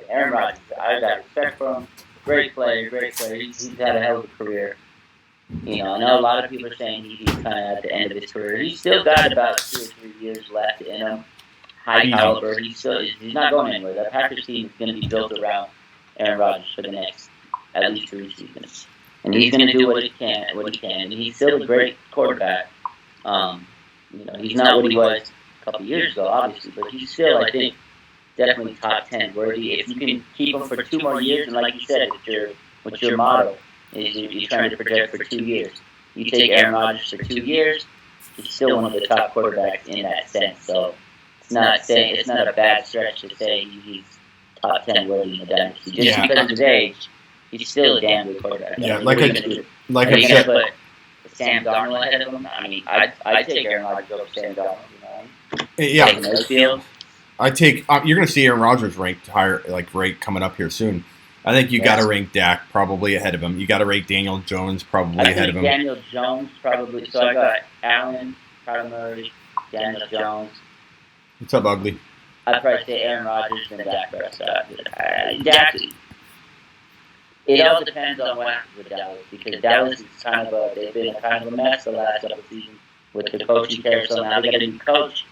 Aaron Rodgers, I got respect for him. Great player. He's had a hell of a career. I know a lot of people are saying he's kind of at the end of his career. He's still got about 2 or 3 years left in him. High caliber. He's not going anywhere. That Packers team is going to be built around Aaron Rodgers for the next at least 3 seasons, and he's going to do what he can. And he's still a great quarterback. He's not what he was a couple years ago, obviously, but he's still, I think, definitely top 10 worthy. If you can keep him for 2 more years, and like you said, what's your motto? Is you're trying to project for 2 years. You take Aaron Rodgers for 2 years, he's still one of the top quarterbacks in that sense. So it's not a bad stretch to say he's top 10 worthy in the Dynasty. Just because of his age, he's still a damn good quarterback. Yeah, like I said, put Sam Darnold ahead of him. I mean, I take Aaron Rodgers over Sam Darnold. Yeah, I take. You're going to see Aaron Rodgers ranked higher, rate coming up here soon. I think you got to rank Dak probably ahead of him. You got to rank Daniel Jones probably ahead of him. Daniel Jones probably. So I got Allen, Kyler Murray, Daniel Jones. What's up, Ugly? I'd probably say Aaron Rodgers and Dak Prescott. Dak. It all depends on what happens with Dallas, because Dallas is they've been kind of a mess the last couple of seasons with the coaching carousel. Now they got a new coach.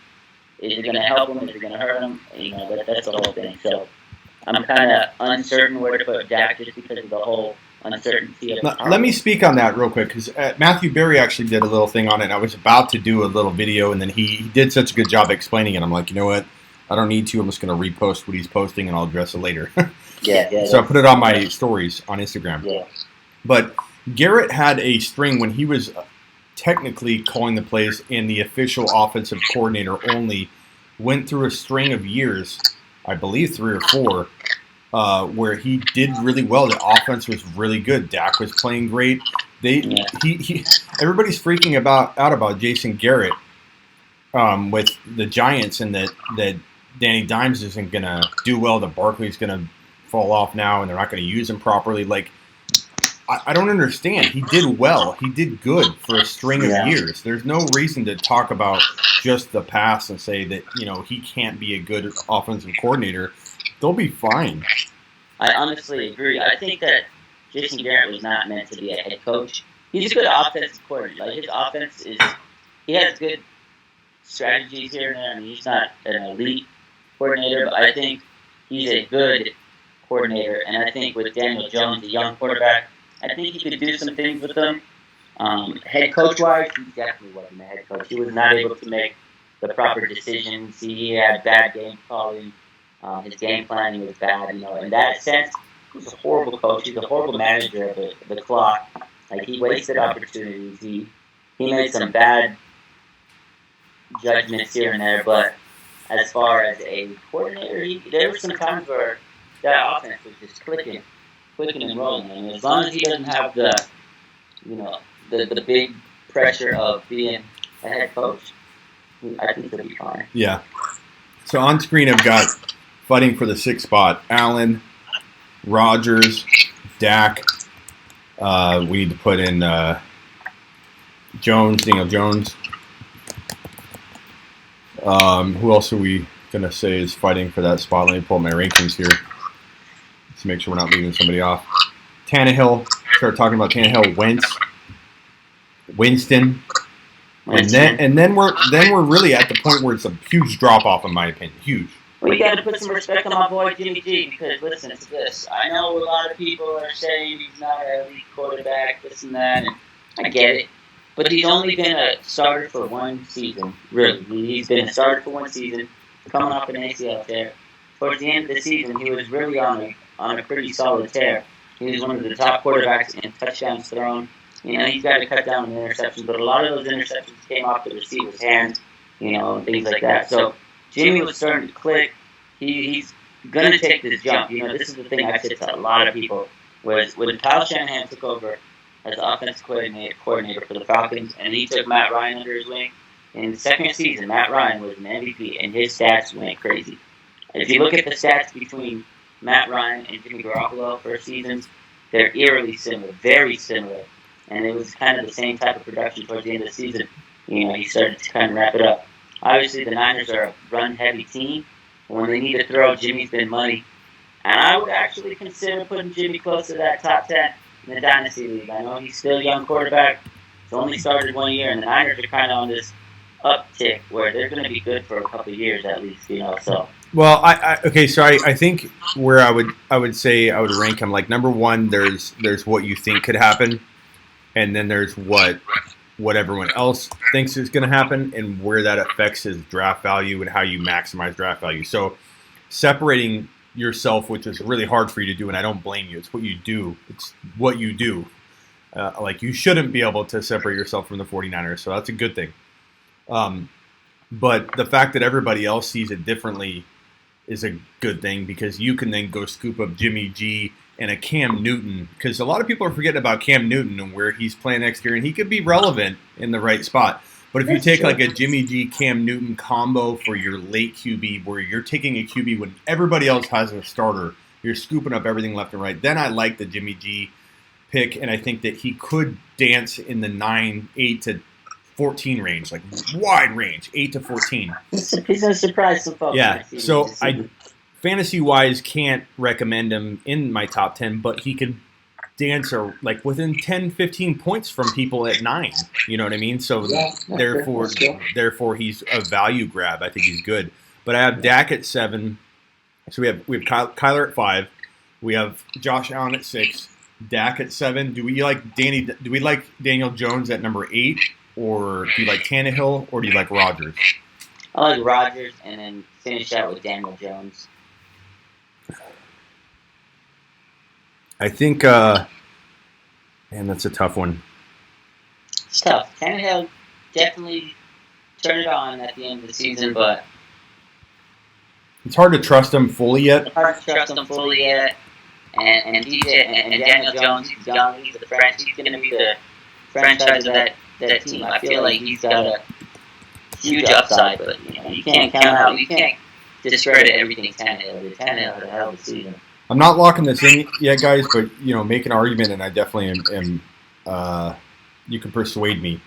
Is it going to help them? Is it going to hurt them? That's the whole thing. So I'm kind of uncertain where to put Dak just because of the whole uncertainty. Let me speak on that real quick, because Matthew Berry actually did a little thing on it. I was about to do a little video, and then he did such a good job explaining it. I'm like, you know what? I don't need to. I'm just going to repost what he's posting, and I'll address it later. So I put it on my stories on Instagram. Yeah. But Garrett had a string when he was technically calling the plays and the official offensive coordinator only, went through a string of years, I believe 3 or 4, where he did really well. The offense was really good. Dak was playing great. Everybody's freaking out about Jason Garrett with the Giants, and that Danny Dimes isn't going to do well, that Barkley's going to fall off now, and they're not going to use him properly. I don't understand. He did well. He did good for a string of years. There's no reason to talk about just the past and say that, he can't be a good offensive coordinator. They'll be fine. I honestly agree. I think that Jason Garrett was not meant to be a head coach. He's a good offensive coordinator. His offense he has good strategies here and there. I mean, he's not an elite coordinator, but I think he's a good coordinator. And I think with Daniel Jones, a young quarterback, I think he could do some things with them. Head coach-wise, he definitely wasn't a head coach. He was not able to make the proper decisions. He had bad game calling. His game planning was bad. In that sense, he was a horrible coach. He's a horrible manager of the clock. He wasted opportunities. He made some bad judgments here and there. But as far as a coordinator, there were some times where that offense was just clicking and rolling. And as long as he doesn't have the big pressure of being a head coach, I think he'll be fine. Yeah. So on screen, I've got fighting for the 6th spot: Allen, Rodgers, Dak. We need to put in Daniel Jones. Who else are we gonna say is fighting for that spot? Let me pull up my rankings here to make sure we're not leaving somebody off. Tannehill. Start talking about Tannehill. Winston. And then we're really at the point where it's a huge drop off, in my opinion. Huge. We got to put some respect on my boy Jimmy G because listen to this. I know a lot of people are saying he's not an elite quarterback, this and that, and I get it. But he's only been a starter for one season, really. He's been a starter for one season, coming off an ACL tear. Towards the end of the season, he was really on a pretty solid tear. He was one of the top quarterbacks in touchdowns thrown. He's got to cut down on interceptions, but a lot of those interceptions came off the receiver's hands, and things like that. So Jimmy was starting to click. He's going to take this jump. This is the thing I said to a lot of people, was when Kyle Shanahan took over as offensive coordinator for the Falcons, and he took Matt Ryan under his wing. In the second season, Matt Ryan was an MVP, and his stats went crazy. If you look at the stats between Matt Ryan and Jimmy Garoppolo for seasons, they're eerily similar, very similar. And it was kind of the same type of production towards the end of the season. He started to kind of wrap it up. Obviously, the Niners are a run-heavy team. When they need to throw, Jimmy's been money. And I would actually consider putting Jimmy close to that top 10 in the Dynasty League. I know he's still a young quarterback. He's only started 1 year, and the Niners are kind of on this uptick where they're going to be good for a couple of years at least, so. Well, I think where I would say I would rank him, like, number one, there's what you think could happen, and then there's what everyone else thinks is going to happen, and where that affects his draft value and how you maximize draft value. So separating yourself, which is really hard for you to do, and I don't blame you. It's what you do. It's what you do. Like, you shouldn't be able to separate yourself from the 49ers, so that's a good thing. But the fact that everybody else sees it differently is a good thing, because you can then go scoop up Jimmy G and a Cam Newton, because a lot of people are forgetting about Cam Newton and where he's playing next year, and he could be relevant in the right spot. But if you take like a Jimmy G Cam Newton combo for your late QB, where you're taking a QB when everybody else has a starter, you're scooping up everything left and right, then I like the Jimmy G pick, and I think that he could dance in the 8 to 14 range, like wide range, 8 to 14. He's a surprise some folks. Yeah, so I fantasy-wise can't recommend him in my top 10, but he could dance like within 10, 15 points from people at 9. You know what I mean? So therefore he's a value grab. I think he's good. But I have Dak at 7. So we have Kyler at 5. We have Josh Allen at 6. Dak at 7. Do we like Daniel Jones at number 8? Or do you like Tannehill, or do you like Rodgers? I like Rodgers, and then finish out with Daniel Jones. I think, man, that's a tough one. It's tough. Tannehill definitely turned it on at the end of the season, but it's hard to trust him fully yet. And DJ and Daniel Jones, he's young. He's going to be the franchise of that team. I feel like he's got a huge upside, but you can't count out. You can't discredit everything Tannehill did. Tannehill had a hell of a season. I'm not locking this in yet, guys, but make an argument, and I definitely am. You can persuade me.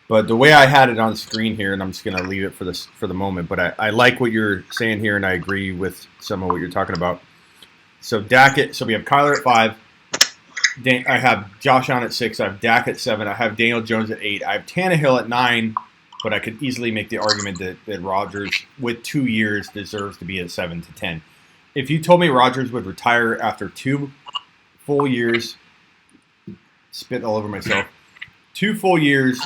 But the way I had it on screen here, and I'm just going to leave it for the moment, but I like what you're saying here, and I agree with some of what you're talking about. So we have Kyler at 5. I have Josh Allen at 6. I have Dak at 7. I have Daniel Jones at 8. I have Tannehill at 9, but I could easily make the argument that Rodgers, with 2 years, deserves to be at 7 to 10. If you told me Rodgers would retire after 2 full years, spit all over myself, 2 full years,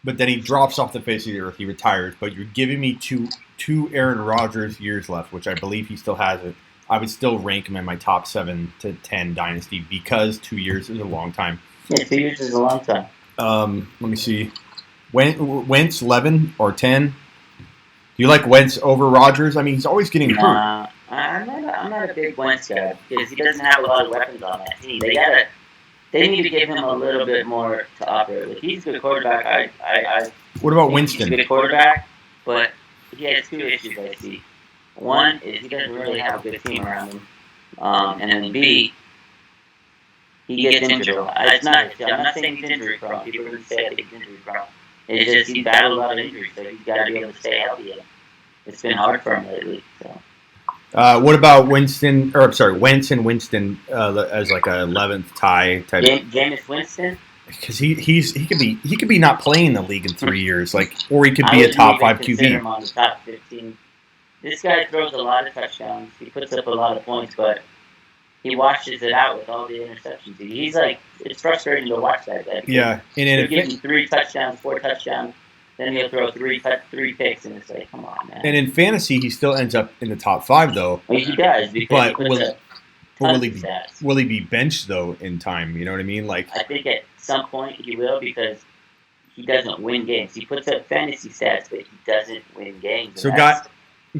but then he drops off the face of the earth, he retires, but you're giving me two Aaron Rodgers years left, which I believe he still has it, I would still rank him in my top 7 to 10 dynasty, because 2 years is a long time. Yeah, 2 years is a long time. Let me see. Wentz 11 or 10? Do you like Wentz over Rodgers? I mean, he's always getting hurt. I'm not a big Wentz guy, because he doesn't have a lot of weapons on that team. They need to give him a little bit more to operate with. He's a good quarterback. What about Winston? He's a good quarterback, but he has 2 issues I see. One is he doesn't really have a good team around him, and then B, he gets injured a lot. I'm not saying he's injury prone. People are going to say I think he's injury prone. It's just he's battled a lot of injuries, so he's got to be able to stay healthy. It's been hard for him lately. So. What about Wentz and Winston as like a 11th tie type? Jameis Winston. Because he could be not playing in the league in 3 years, or he could be a top 5 QB. Him on the top 15. This guy throws a lot of touchdowns. He puts up a lot of points, but he washes it out with all the interceptions. He's like, it's frustrating to watch that guy. Yeah, and he'll give you 3 touchdowns, 4 touchdowns, then he'll throw three picks, and it's like, come on, man. And in fantasy, he still ends up in the top 5, though. Well, he does, because will he be benched, though, in time? You know what I mean? Like, I think at some point he will, because he doesn't win games. He puts up fantasy stats, but he doesn't win games. So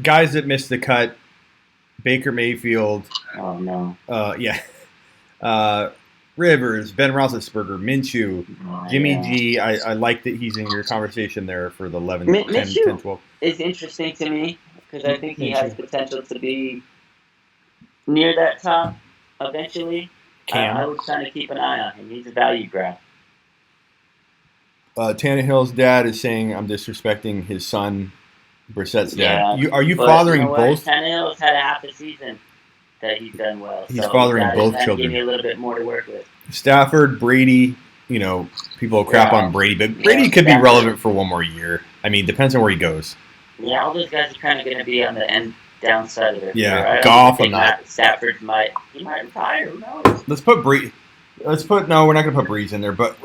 guys that missed the cut, Baker Mayfield. Oh, no. Rivers, Ben Roethlisberger, Minshew, Jimmy G. I like that he's in your conversation there for the 11, 10, 12. It's interesting to me because I think he has potential to be near that top eventually. I would kind of keep an eye on him. He's a value grab. Tannehill's dad is saying I'm disrespecting his son, Brissett's dad. Yeah, Are you fathering both? Tannehill's had half a season that he's done well. He's fathering both children. Give me a little bit more to work with. Stafford, Brady, people crap on Brady, but Brady could be relevant for one more year. I mean, depends on where he goes. Yeah, all those guys are kind of going to be on the end downside of it. Yeah, Goff or not. Stafford might retire. Who knows? Let's put Brady. No, we're not going to put Breeze in there, but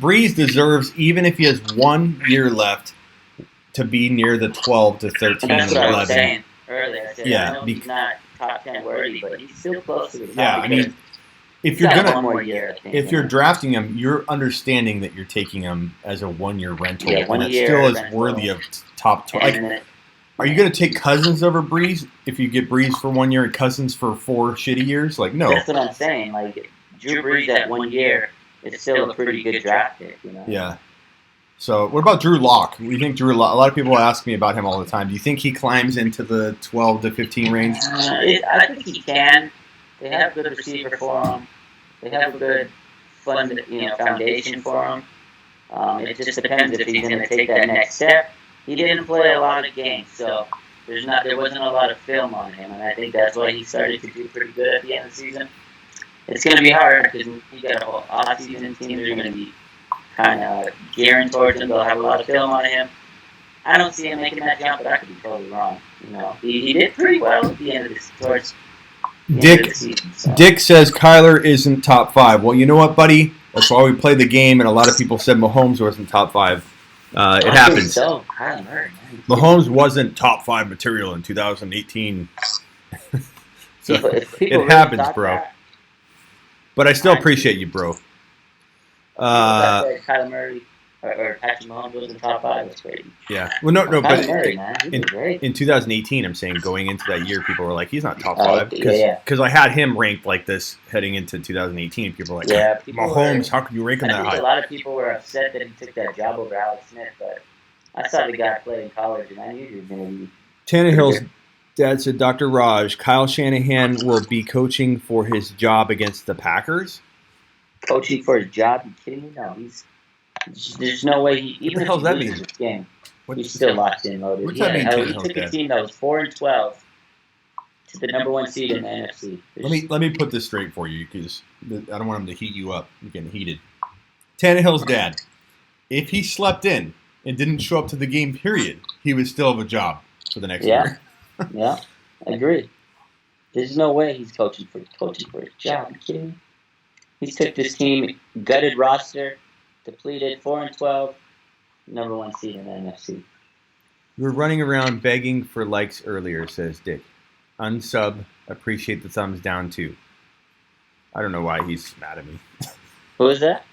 Breeze deserves, even if he has 1 year left, to be near the 12 to 13 That's and what 11. I was saying earlier. I know he's not top 10 worthy, but he's still close to the top. Yeah, I mean, if you're drafting him, you're understanding that you're taking him as a 1 year rental, and it still is worthy of top 12. Are you going to take Cousins over Breeze if you get Breeze for 1 year and Cousins for 4 shitty years? Like, no. That's what I'm saying. Like, Drew Brees at 1 year is still a pretty good draft pick, Yeah. So, what about Drew Lock? We think Drew Lock. A lot of people ask me about him all the time. Do you think he climbs into the 12 to 15 range? I think he can. They have a good receiver for him. They have a good foundation for him. It just depends if he's going to take that next step. He didn't play a lot of games, so there wasn't a lot of film on him, and I think that's why he started to do pretty good at the end of the season. It's going to be hard because you got a whole off-season team. They're going to be kind of gearing towards him. They'll have a lot of film on him. I don't see him making that jump, but I could be totally wrong. He did pretty well at the end of the season. So. Dick says Kyler isn't top 5. Well, you know what, buddy? That's why we play the game, and a lot of people said Mahomes wasn't top 5. It happens. So, Mahomes wasn't top 5 material in 2018. So it happens, bro. But I still appreciate you, bro. Kyler Murray or Patrick Mahomes was in top 5. That's great. Yeah. Well, no, but Murray, in 2018, I'm saying going into that year, people were like, he's not top 5. Because I had him ranked like this heading into 2018. People were like, Mahomes, how can you rank him that high? A lot of people were upset that he took that job over Alex Smith, but I saw the guy play in college, and I knew he was going to be. Tannehill's dad said, Dr. Raj, Kyle Shanahan will be coaching for his job against the Packers. Coaching for his job? You kidding me? No, there's no way he. Even what the hell if he loses this game, he's still locked in, loaded. What's that mean? He took a team that was 4-12 to the number 1 seed in the NFC. Let me put this straight for you because I don't want him to heat you up. You're getting heated. Tannehill's dad, if he slept in and didn't show up to the game, period, he would still have a job for the next year. Yeah, I agree. There's no way he's coaching for his job. Are you kidding me? He took this team, gutted roster, depleted, 4-12, number 1 seed in the NFC. You were running around begging for likes earlier, says Dick. Unsub, appreciate the thumbs down too. I don't know why he's mad at me. Who is that?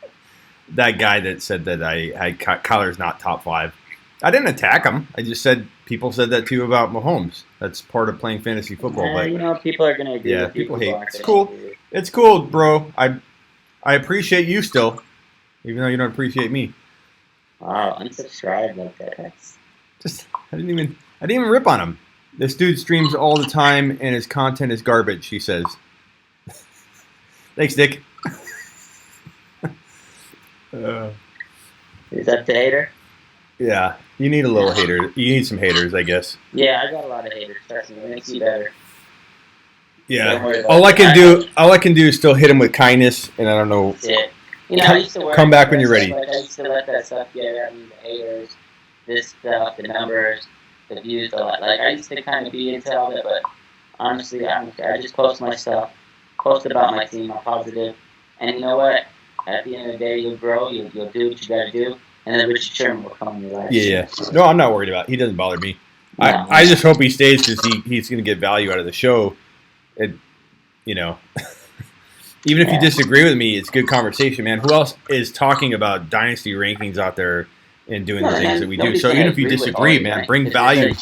That guy that said that Kyler's not top 5. I didn't attack him. I just said people said that too about Mahomes. That's part of playing fantasy football. But people are going to agree. Yeah, people hate. It's cool. It's cool, bro. I appreciate you still, even though you don't appreciate me. Wow, unsubscribe like that. I didn't even rip on him. This dude streams all the time and his content is garbage, he says. Thanks, Dick. Is that the hater? Yeah, you need a little hater. You need some haters, I guess. Yeah, I got a lot of haters. Trust me, it makes you better. Yeah, all I can do is still hit him with kindness, and I don't know. I used to come back when you're ready. I used to let that stuff get at me, the haters, this stuff, the numbers. the views a lot. Like, I used to kind of be into all that, but honestly, I just post my stuff, post about my team, I'm positive. And you know what? At the end of the day, you'll grow, you'll do what you got to do, and then Richard Sherman will come in your life. Yeah. No, I'm not worried about it. He doesn't bother me. No. I just hope he stays because he's going to get value out of the show. You know, even if you disagree with me, it's good conversation, man. Who else is talking about dynasty rankings out there and doing the things that we do? So even if you disagree, man, bring value.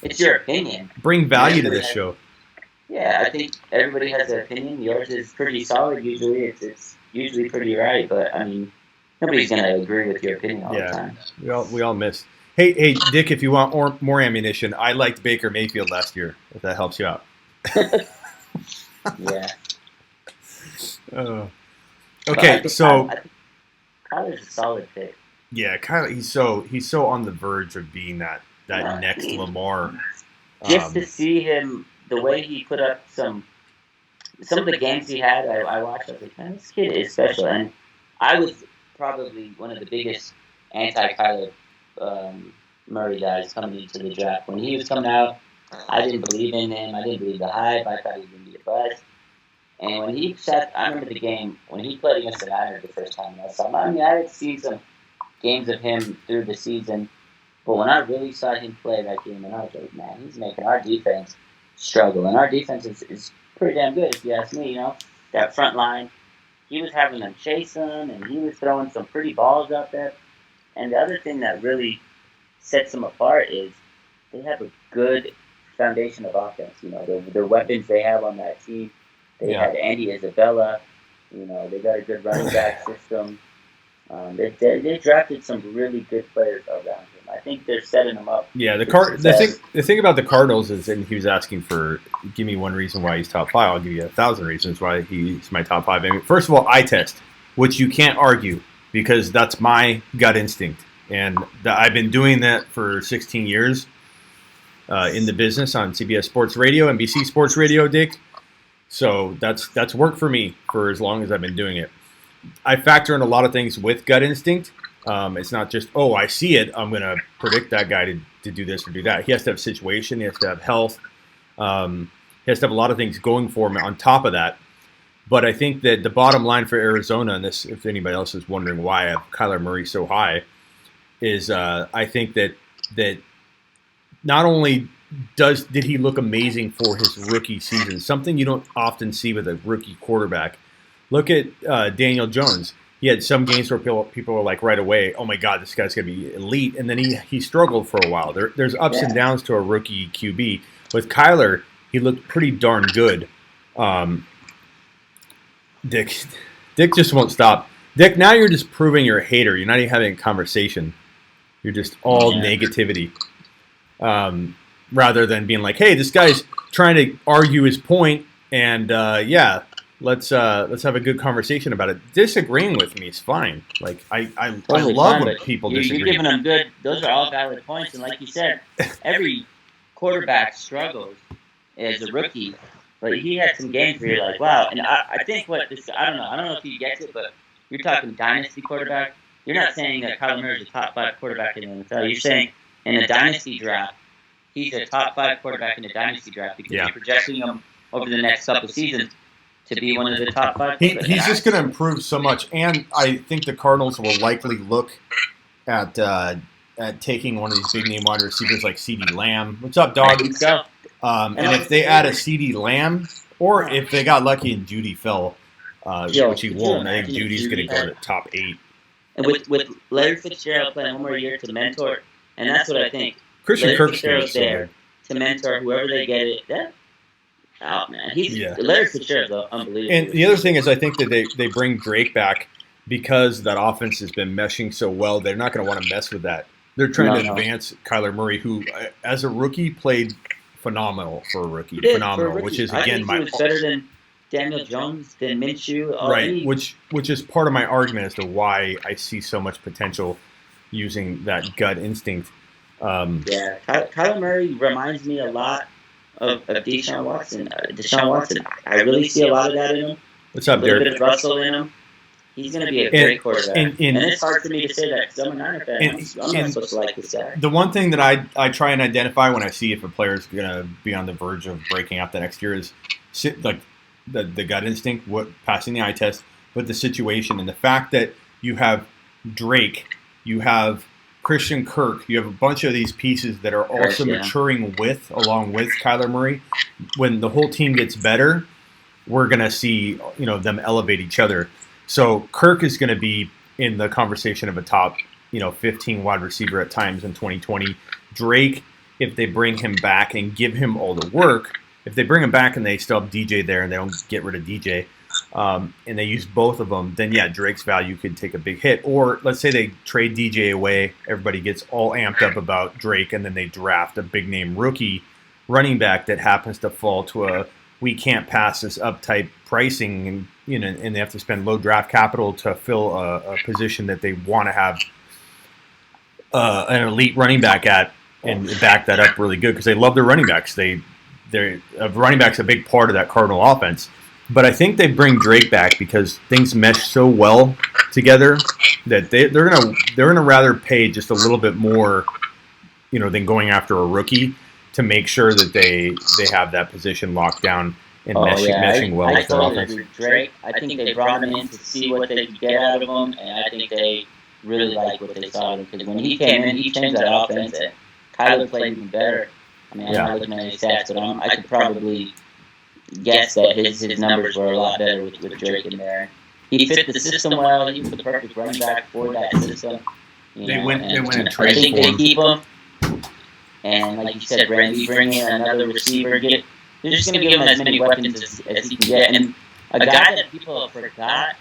It's your opinion. Bring value to this show. Yeah, I think everybody has an opinion. Yours is pretty solid usually. It's usually pretty right, but I mean, nobody's going to agree with your opinion all the time. We all miss. Hey, Dick, if you want more ammunition, I liked Baker Mayfield last year, if that helps you out. Yeah. Okay, so I think Kyler's a solid pick. Yeah, Kyler, he's so on the verge of being that next Lamar. Just to see him, the way he put up some of the games he had, I watched. I was like, man, this kid is special. And I was probably one of the biggest anti-Kyler Murray guys coming into the draft. When he was coming out, I didn't believe in him. I didn't believe the hype. I thought he was going to be a bust. And when he sat, I remember the game when he played against the Niners the first time I saw him. I mean, I had seen some games of him through the season, but when I really saw him play that game, and I was like, man, he's making our defense struggle. And our defense is pretty damn good, if you ask me. You know, that front line, he was having them chase him, and he was throwing some pretty balls out there. And the other thing that really sets them apart is they have a good foundation of offense. You know, the weapons they have on that team. They had Andy Isabella. You know, they got a good running back system. They drafted some really good players around him. I think they're setting them up. Yeah, the thing about the Cardinals is, and he was asking for, give me one reason why he's top 5. I'll give you 1,000 reasons why he's my top 5. I mean, first of all, eye test, which you can't argue because that's my gut instinct, and I've been doing that for 16 years in the business on CBS Sports Radio, NBC Sports Radio, Dick. So that's worked for me for as long as I've been doing it. I factor in a lot of things with gut instinct. It's not just, I see it, I'm going to predict that guy to do this or do that. He has to have situation. He has to have health. He has to have a lot of things going for him on top of that. But I think that the bottom line for Arizona, and this, if anybody else is wondering why I have Kyler Murray so high, is I think that not only did he look amazing for his rookie season, something you don't often see with a rookie quarterback. Look at Daniel Jones. He had some games where people were like right away, oh my God, this guy's going to be elite. And then he struggled for a while. There's ups and downs to a rookie QB. With Kyler, he looked pretty darn good. Dick just won't stop. Dick, now you're just proving you're a hater. You're not even having a conversation. You're just all negativity. Rather than being like, hey, this guy's trying to argue his point, and let's have a good conversation about it. Disagreeing with me is fine. Like I love when people disagree. You're giving them good. Those are all valid points, and like you said, every quarterback struggles as a rookie, but he had some games where you're like, wow. And I think I don't know if he gets it, but you're talking dynasty quarterback. You're not saying that Kyler Murray is a top 5 quarterback in the NFL. You're saying in a dynasty draft, he's a top 5 quarterback in the dynasty draft because you're projecting him over the next couple of seasons to be one of the top 5. He's just going to improve so much, and I think the Cardinals will likely look at taking one of these big name wide receivers like CeeDee Lamb. What's up, dog? And if they add a CeeDee Lamb, or if they got lucky and Judy fell, which he won't, I think Judy's going to go to top 8. And with Larry Fitzgerald playing one more year to mentor, and that's what I think. Christian Kirk's there to mentor whoever they get it. Man, Larry Fitzgerald's unbelievable. And the other thing is, I think that they bring Drake back because that offense has been meshing so well. They're not going to want to mess with that. They're trying to advance Kyler Murray, who, as a rookie, played phenomenal for a rookie. Which is again he was better than Daniel Jones, than Minshew. Right, which is part of my argument as to why I see so much potential using that gut instinct. Kyler Murray reminds me a lot of Deshaun Watson. I really see a lot of that in him. What's up, Derek? A little Derek? bit of Russell in him. He's going to be a great quarterback. And it's hard for me to say that because I'm a Niner fan. I'm not supposed to like this guy. The one thing that I try and identify when I see if a player's going to be on the verge of breaking out the next year is like the gut instinct, what passing the eye test, but the situation and the fact that you have Drake, you have Christian Kirk, you have a bunch of these pieces that are also maturing along with Kyler Murray. When the whole team gets better, we're going to see them elevate each other. So Kirk is going to be in the conversation of a top 15 wide receiver at times in 2020. Drake, if they bring him back and give him all the work, if they bring him back and they still have DJ there and they don't get rid of DJ, and they use both of them, then Drake's value could take a big hit. Or let's say they trade DJ away, everybody gets all amped up about Drake, and then they draft a big name rookie running back that happens to fall to a we can't pass this up type pricing, and and they have to spend low draft capital to fill a position that they want to have an elite running back at, and back that up really good because they love their running backs. They're running back's a big part of that Cardinal offense. But I think they bring Drake back because things mesh so well together that they're gonna rather pay just a little bit more, than going after a rookie to make sure that they have that position locked down and meshing well with their offense. Drake, I think they brought him in to see what they could get out of him, and I think they really liked what they saw of him because when he came in, he changed that offense, and Kyler played even better. I mean, I'm not looking at his stats, but I could probably guess that his numbers were a lot better with Drake in there. He fit the system well. He was the perfect running back for that system. They went and traded for him. I think they keep him. And like you said, Brandon, you bring in another receiver. They're just going to give him as many weapons as he can get. And a guy that people forgot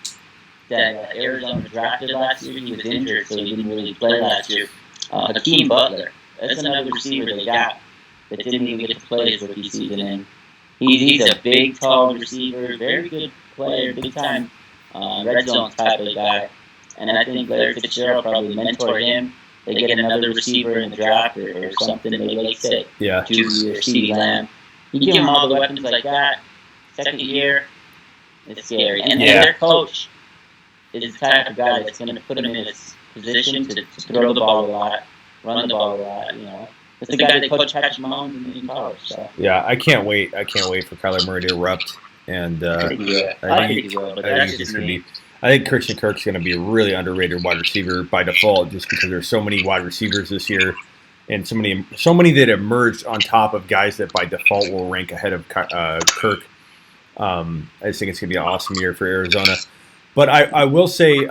that Arizona drafted last year, he was injured, so he didn't really play last year. Hakeem Butler. That's another receiver they got that didn't even get to play his rookie season. And he's a big, tall receiver, very good player, big time red zone type of guy. And I think Larry Fitzgerald probably mentored him. They get another receiver in the draft or something. They late set Judy or CeeDee Lamb. You give them all the weapons like that. Second year, it's scary. And their coach is the type of guy that's going to put him in his position to throw the ball a lot, run the ball a lot. It's the guy that coached Patrick Mahomes in college. So. Yeah, I can't wait. I can't wait for Kyler Murray to erupt. And I think he will, but that's just me. I think Christian Kirk's going to be a really underrated wide receiver by default, just because there's so many wide receivers this year, and so many that emerged on top of guys that by default will rank ahead of Kirk. I just think it's going to be an awesome year for Arizona. But I will say,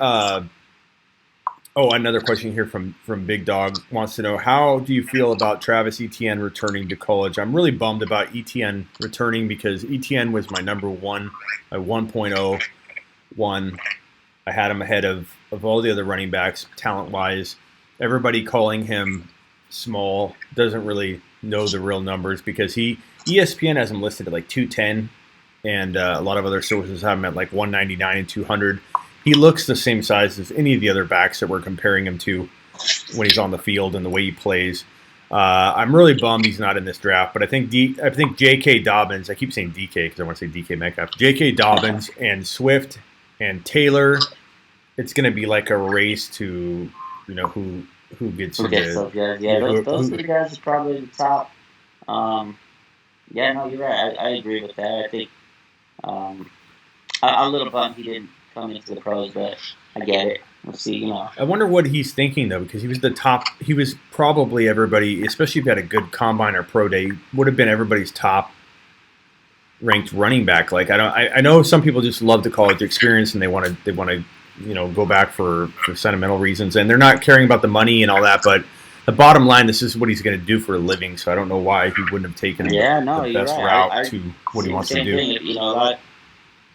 another question here from Big Dog wants to know, how do you feel about Travis Etienne returning to college? I'm really bummed about Etienne returning because Etienne was my number one at 1.01. I had him ahead of all the other running backs talent-wise. Everybody calling him small doesn't really know the real numbers because ESPN has him listed at like 210, and a lot of other sources have him at like 199 and 200. He looks the same size as any of the other backs that we're comparing him to when he's on the field and the way he plays. I'm really bummed he's not in this draft, but I think J.K. Dobbins, I keep saying DK because I want to say DK Metcalf, J.K. Dobbins and Swift and Taylor, it's going to be like a race to, who gets those three guys is probably the top. You're right. I agree with that. I think I'm a little bummed he didn't come into the pros, but I get it. We'll see, I wonder what he's thinking, though, because he was the top. He was probably everybody, especially if he had a good combine or pro day, would have been everybody's top ranked running back. Like I know some people just love the college experience and they want to go back for sentimental reasons, and they're not caring about the money and all that. But the bottom line, this is what he's going to do for a living. So I don't know why he wouldn't have taken the best route to what he wants to do.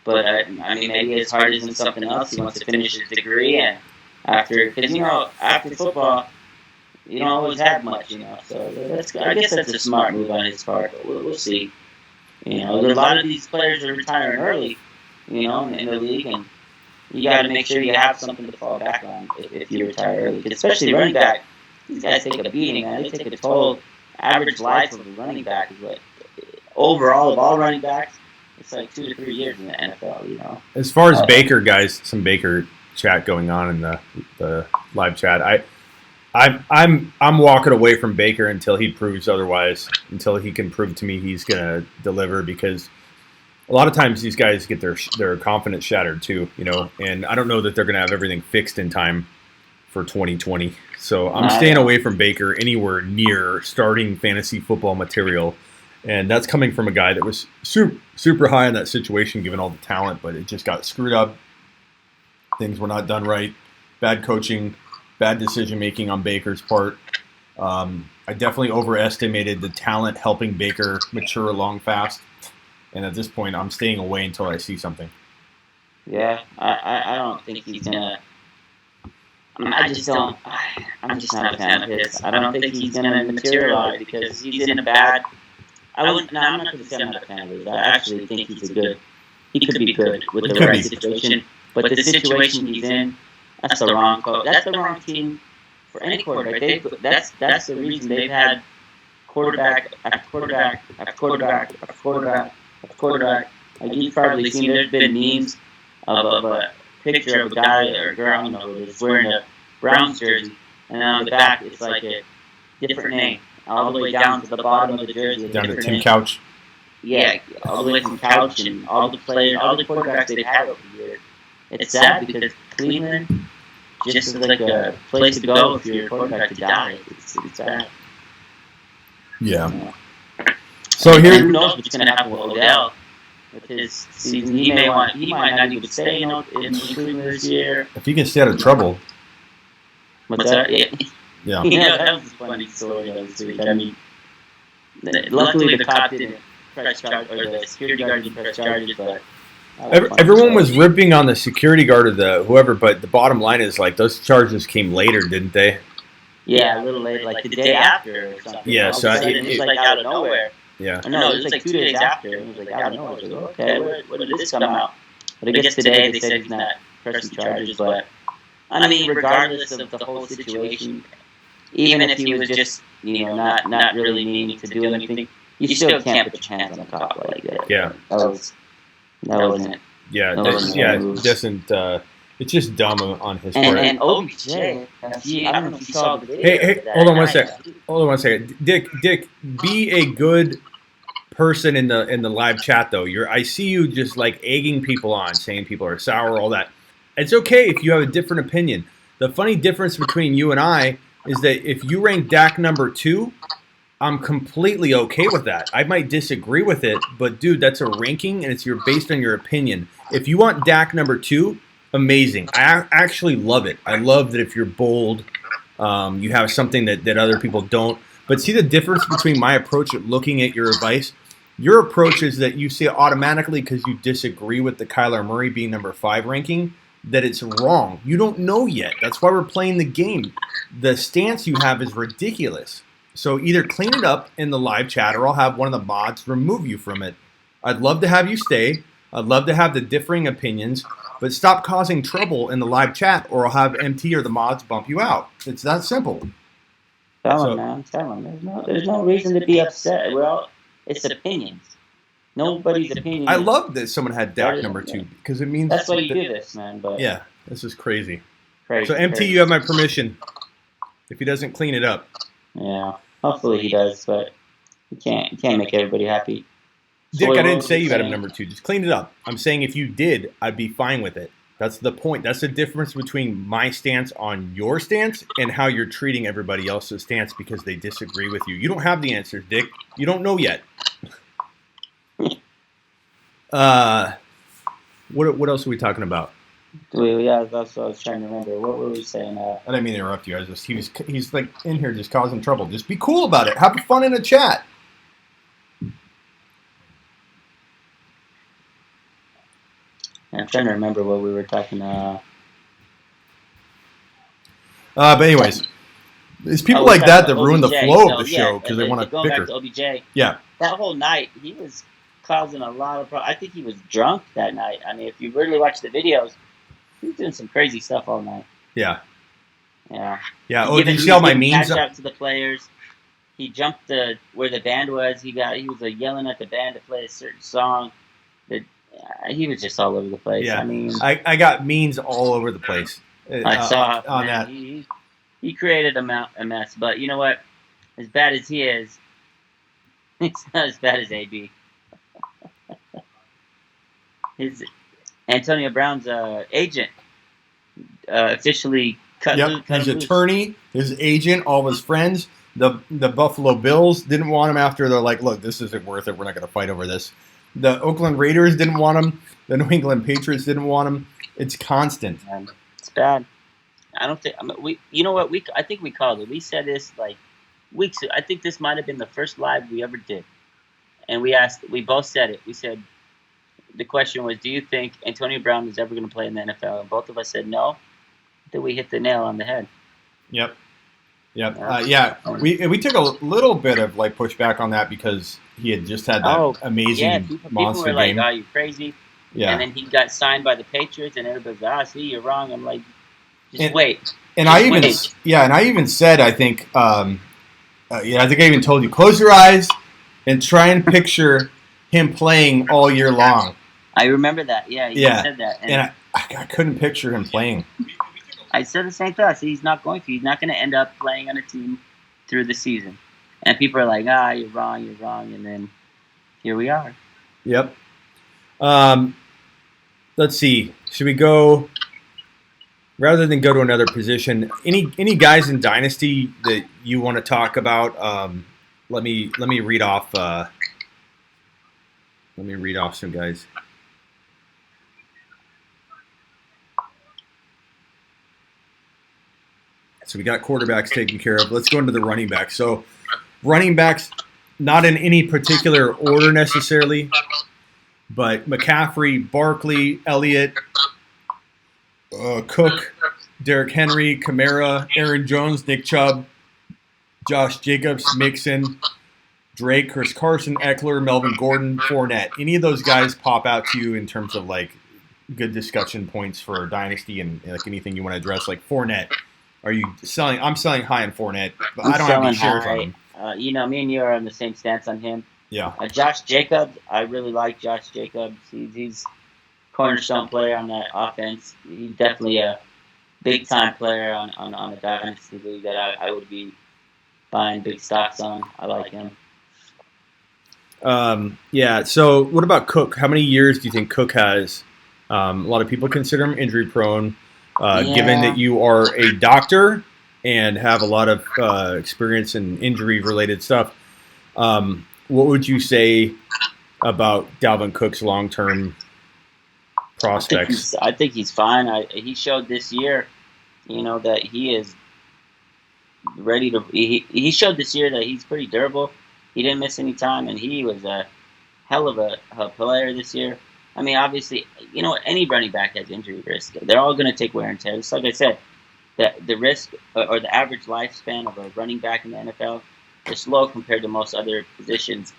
But I mean, maybe his heart is in something else. He wants to finish his degree, and after football, you don't always have much, So I guess that's a smart move on his part. But we'll see. A lot of these players are retiring early, in the league, and you got to make sure you have something to fall back on if you retire early. Especially running back, these guys take a beating, man. They take a toll. Average life of a running back is what overall of all running backs. It's like 2 to 3 years in the NFL, As far as Baker guys, some Baker chat going on in the live chat. I'm walking away from Baker until he proves otherwise. Until he can prove to me he's gonna deliver, because a lot of times these guys get their confidence shattered too, and I don't know that they're gonna have everything fixed in time for 2020. So I'm staying away from Baker anywhere near starting fantasy football material, and that's coming from a guy that was super high in that situation given all the talent, but it just got screwed up. Things were not done right. Bad coaching. Bad decision-making on Baker's part. I definitely overestimated the talent helping Baker mature along fast. And at this point, I'm staying away until I see something. Yeah, I don't think he's going to... I'm just not a fan of his. I don't think he's going to materialize because he's in a bad... I'm not going to say I'm not a fan of his. I actually think he could be good with the right situation. But the situation he's in... That's the wrong coach. That's the wrong team for any quarterback. That's the reason they've had quarterback after quarterback after quarterback after quarterback after quarterback. Like you've probably seen, there's been memes of a picture of a guy or a girl, that's wearing a Browns jersey, and on the back it's like a different name, all the way down to the bottom of the jersey. Down to Tim Couch. Yeah, all the way from Couch and all the players, all the quarterbacks they've had over the years. It's sad because Cleveland just is like a place to go if you're a quarterback to die. It's sad. Yeah. So here, who knows what's going to happen with Odell with his season? He might not even stay in Cleveland this year. If he can stay out of trouble. What's that? Yeah. That was a funny story this week. I mean, luckily the cop didn't press charges, or the security guard didn't press charges, but. Everyone was ripping on the security guard or the whoever, but the bottom line is, like, those charges came later, didn't they? Yeah, a little later, like the day after or something. Yeah, so it was like out of nowhere. Yeah. No, it was like 2 days after. It was like out of nowhere. Like, okay, where did this come out? But I guess today they said he's not pressing charges. But I mean, regardless of the whole situation, even if he was just not really needing to do anything, you still can't put your hands on the cop like that. Yeah. That wasn't. Yeah, it doesn't. It's just dumb on his part. And OBJ, I don't know if you saw the video. Hey, hold on one second. Dick, be a good person in the live chat though. I see you just like egging people on, saying people are sour, all that. It's okay if you have a different opinion. The funny difference between you and I is that if you rank Dak number 2, I'm completely okay with that. I might disagree with it, but dude, that's a ranking and it's based on your opinion. If you want Dak number 2, amazing. I actually love it. I love that if you're bold, you have something that other people don't. But see the difference between my approach at looking at your advice? Your approach is that you say automatically because you disagree with the Kyler Murray being number 5 ranking, that it's wrong. You don't know yet. That's why we're playing the game. The stance you have is ridiculous. So either clean it up in the live chat or I'll have one of the mods remove you from it. I'd love to have you stay. I'd love to have the differing opinions, but stop causing trouble in the live chat or I'll have MT or the mods bump you out. It's that simple. Tell him, man. Tell him. There's no reason to be upset. Well, it's opinions. Nobody's opinion. I love that someone had Dak number 2 because it means that's why you do this, man. But yeah, this is crazy. So MT, you have my permission. If he doesn't clean it up. Yeah, hopefully he does, but he can't make everybody happy. Dick, I didn't say you had him number 2. Just clean it up. I'm saying if you did, I'd be fine with it. That's the point. That's the difference between my stance on your stance and how you're treating everybody else's stance because they disagree with you. You don't have the answers, Dick. You don't know yet. What else are we talking about? Yeah, that's what I was trying to remember. What were we saying? I didn't mean to interrupt you. He's like in here just causing trouble. Just be cool about it. Have fun in the chat. I'm trying to remember what we were talking about. But anyways, it's people like that ruin the flow of the show because they want to going bicker. Back to OBJ. Yeah. That whole night, he was causing a lot of problems. I think he was drunk that night. I mean, if you really watch the videos, he was doing some crazy stuff all night. Yeah. Yeah. Yeah. Oh, did you see all my memes? Cash out to the players. He jumped where the band was. He was yelling at the band to play a certain song. He was just all over the place. Yeah, I mean, I got memes all over the place I saw on man, that. he created a mess. But you know what? As bad as he is, it's not as bad as AB. His Antonio Brown's agent officially cut Yep, cut his him loose. attorney, his agent, all of his friends. The Buffalo Bills didn't want him after they're like, look, this isn't worth it. We're not going to fight over this. The Oakland Raiders didn't want him. The New England Patriots didn't want him. It's constant. It's bad. I don't think we. You know what? I think we called it. We said this like weeks. I think this might have been the first live we ever did, and we asked. We both said it. We said the question was, do you think Antonio Brown is ever going to play in the NFL? And both of us said no. I think we hit the nail on the head. Yep. Yeah. We took a little bit of like pushback on that because he had just had that amazing monster people were game. Like, "Oh, you crazy?" Yeah. And then he got signed by the Patriots, and everybody's like, see, you're wrong. I'm like, wait. And I even said, I think, I think I even told you, close your eyes and try and picture him playing all year long. I remember that. Yeah, you said that. And I couldn't picture him playing. I said the same thing. He's not going to. He's not going to end up playing on a team through the season. And people are like, you're wrong. And then here we are. Yep. Let's see. Should we go, rather than go to another position, any guys in Dynasty that you want to talk about? Let me read off. Let me read off some guys. So we got quarterbacks taken care of. Let's go into the running backs. So running backs, not in any particular order necessarily, but McCaffrey, Barkley, Elliott, Cook, Derrick Henry, Kamara, Aaron Jones, Nick Chubb, Josh Jacobs, Mixon, Drake, Chris Carson, Eckler, Melvin Gordon, Fournette. Any of those guys pop out to you in terms of like good discussion points for Dynasty and like anything you want to address? Like Fournette. Are you selling? I'm selling high on Fournette, but I don't have any shares on him. Me and you are on the same stance on him. Yeah. Josh Jacobs, I really like Josh Jacobs. He's cornerstone player on that offense. He's definitely a big time player on a dynasty league that I would be buying big stocks on. I like him. Yeah. So what about Cook? How many years do you think Cook has? A lot of people consider him injury prone. Given that you are a doctor and have a lot of experience in injury-related stuff, what would you say about Dalvin Cook's long-term prospects? I think he's fine. He showed this year, that he is ready to. He showed this year that he's pretty durable. He didn't miss any time, and he was a hell of a player this year. I mean, obviously, any running back has injury risk. They're all going to take wear and tear. Just like I said, the risk or the average lifespan of a running back in the NFL is low compared to most other positions.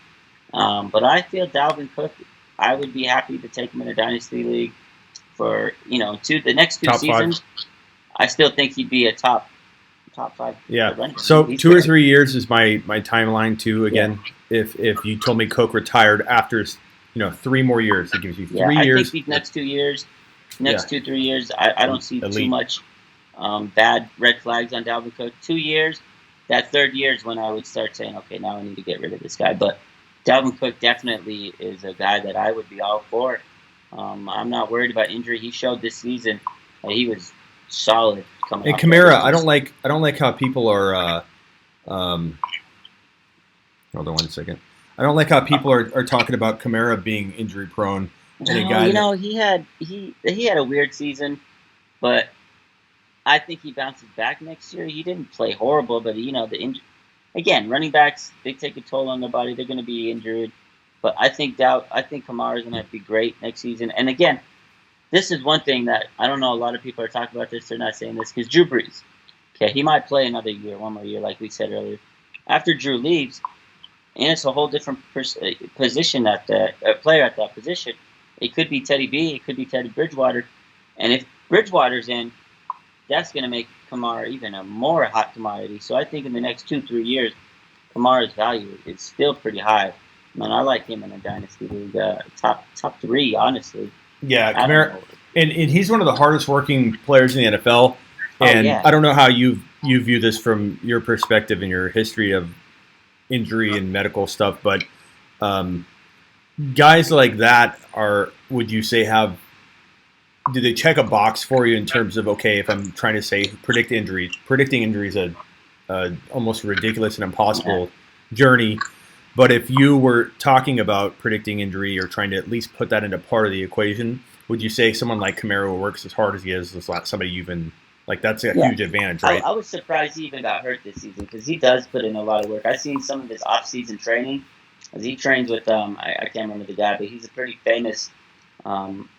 But I feel Dalvin Cook, I would be happy to take him in a dynasty league for the next two seasons. 5. I still think he'd be a top 5. Yeah. So 2 or 3 years is my timeline too. Again, if you told me Cook retired after 3 more years, it gives you 3 years. I think these next 2 years, 2-3 years, I don't see too much bad red flags on Dalvin Cook. 2 years, that third year is when I would start saying, okay, now I need to get rid of this guy. But Dalvin Cook definitely is a guy that I would be all for. I'm not worried about injury. He showed this season that he was solid coming. And Kamara, I don't like how people are. Hold on 1 second. I don't like how people are talking about Kamara being injury prone. He had a weird season, but I think he bounces back next year. He didn't play horrible, but again, running backs, they take a toll on their body. They're going to be injured, but I think Kamara is going to be great next season. And again, this is one thing that I don't know. A lot of people are talking about this. They're not saying this because Drew Brees. Okay, he might play another year, 1 more year, like we said earlier. After Drew leaves. And it's a whole different position player at that position. It could be Teddy B. It could be Teddy Bridgewater. And if Bridgewater's in, that's going to make Kamara even a more hot commodity. So I think in the next 2-3 years, Kamara's value is still pretty high. Man, I like him in a dynasty league. Top three, honestly. Yeah, I don't Kamara, know. and he's one of the hardest working players in the NFL. Oh And yeah, I don't know how you view this from your perspective and your history of injury and medical stuff, but um, guys like that would you say do they check a box for you in terms of, okay, if I'm trying to say predicting injuries a almost ridiculous and yeah, impossible journey. But if you were talking about predicting injury or trying to at least put that into part of the equation, would you say someone like Camaro works as hard as he is somebody you've been like that's a yeah. huge advantage, I, right? I was surprised he even got hurt this season because he does put in a lot of work. I've seen some of his off-season training as he trains with I can't remember the guy, but he's a pretty famous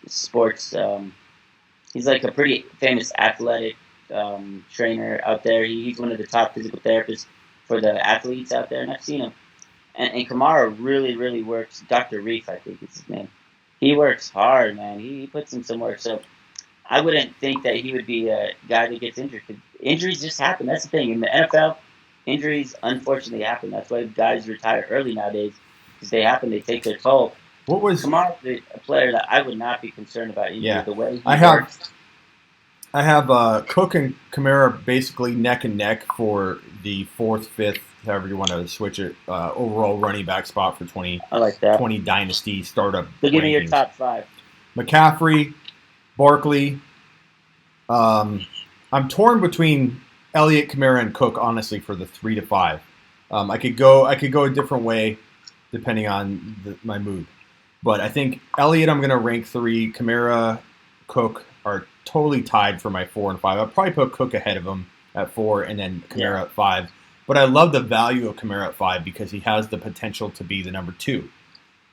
sports. He's like a pretty famous athletic trainer out there. He's one of the top physical therapists for the athletes out there, and I've seen him. And Kamara really, really works. Dr. Reef, I think is his name. He works hard, man. He puts in some work. So I wouldn't think that he would be a guy that gets injured. 'Cause injuries just happen. That's the thing. In the NFL, injuries unfortunately happen. That's why guys retire early nowadays because they happen. They take their toll. What was Kamara's a player that I would not be concerned about injury. yeah? The way I he have works. I have Cook and Kamara basically neck and neck for the fourth, fifth, however you want to switch it, overall running back spot for I like that. 20 dynasty startup So give me your rankings. top five. McCaffrey, Barkley. I'm torn between Elliott, Kamara, and Cook, honestly, for the 3 to 5. I could go a different way depending on my mood, but I think Elliott I'm going to rank 3. Kamara, Cook are totally tied for my 4 and 5. I'll probably put Cook ahead of him at 4, and then Kamara at 5. But I love the value of Kamara at 5 because he has the potential to be the number 2.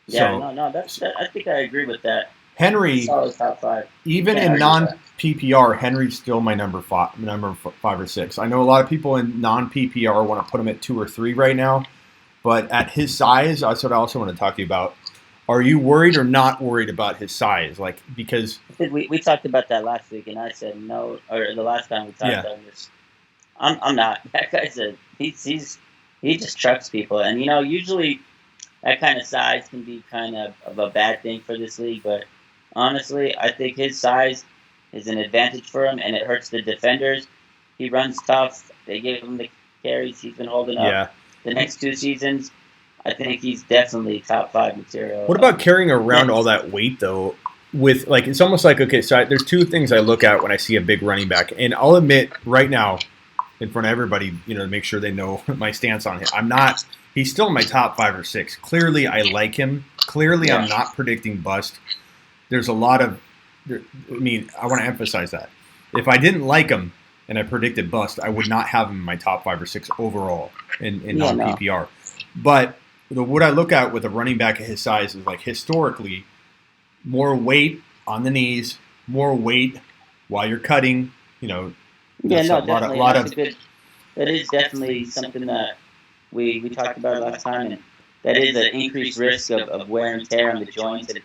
Yeah, So no, I think I agree with that. Henry, Solid top five. even Can't in argue non with that. PPR, Henry's still my number 5 or 6. I know a lot of people in non PPR want to put him at 2 or 3 right now, but at his size, that's what I also want to talk to you about. Are you worried or not worried about his size? Like, because I think we talked about that last week, and I said no, or the last time we talked Yeah. about this. I'm not. That guy said he just trucks people, and usually that kind of size can be kind of a bad thing for this league. But honestly, I think his size is an advantage for him, and it hurts the defenders. He runs tough. They gave him the carries. He's been holding up. yeah. The next 2 seasons, I think he's definitely top 5 material. What about carrying around all that weight though? With like, it's almost like, okay, so there's 2 things I look at when I see a big running back, and I'll admit right now, in front of everybody, to make sure they know my stance on him. He's still in my top 5 or 6. Clearly, I like him. Clearly, Yeah. I'm not predicting bust. There's a lot of, I want to emphasize that. If I didn't like him and I predicted bust, I would not have him in my top 5 or 6 overall in Yeah, no. non-PPR. But what I look at with a running back of his size is like historically, more weight on the knees, more weight while you're cutting, Yeah, that's no, a definitely. lot That's of a good. That is definitely something that we talked about last time, and that is an increased risk of wear and tear on the joints and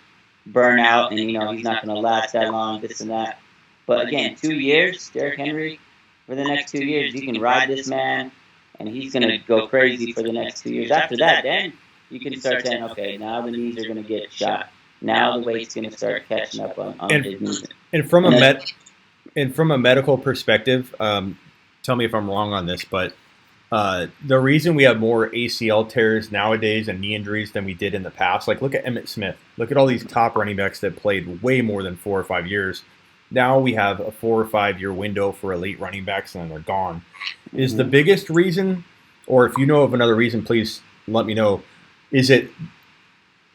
burnout, and he's not going to last that long, this and that. But again, 2 years, Derrick Henry, for the next 2 years, you can ride this man, and he's going to go crazy for the next 2 years. After that, then you can start saying, okay, now the knees are going to get shot. Now the weight's going to start catching up on his knees. And from And a then- from a medical perspective, tell me if I'm wrong on this, but the reason we have more ACL tears nowadays and knee injuries than we did in the past, like look at Emmitt Smith, look at all these top running backs that played way more than 4 or 5 years. Now we have a 4 or 5 year window for elite running backs, and then they're gone. Is the biggest reason, or if you know of another reason, please let me know.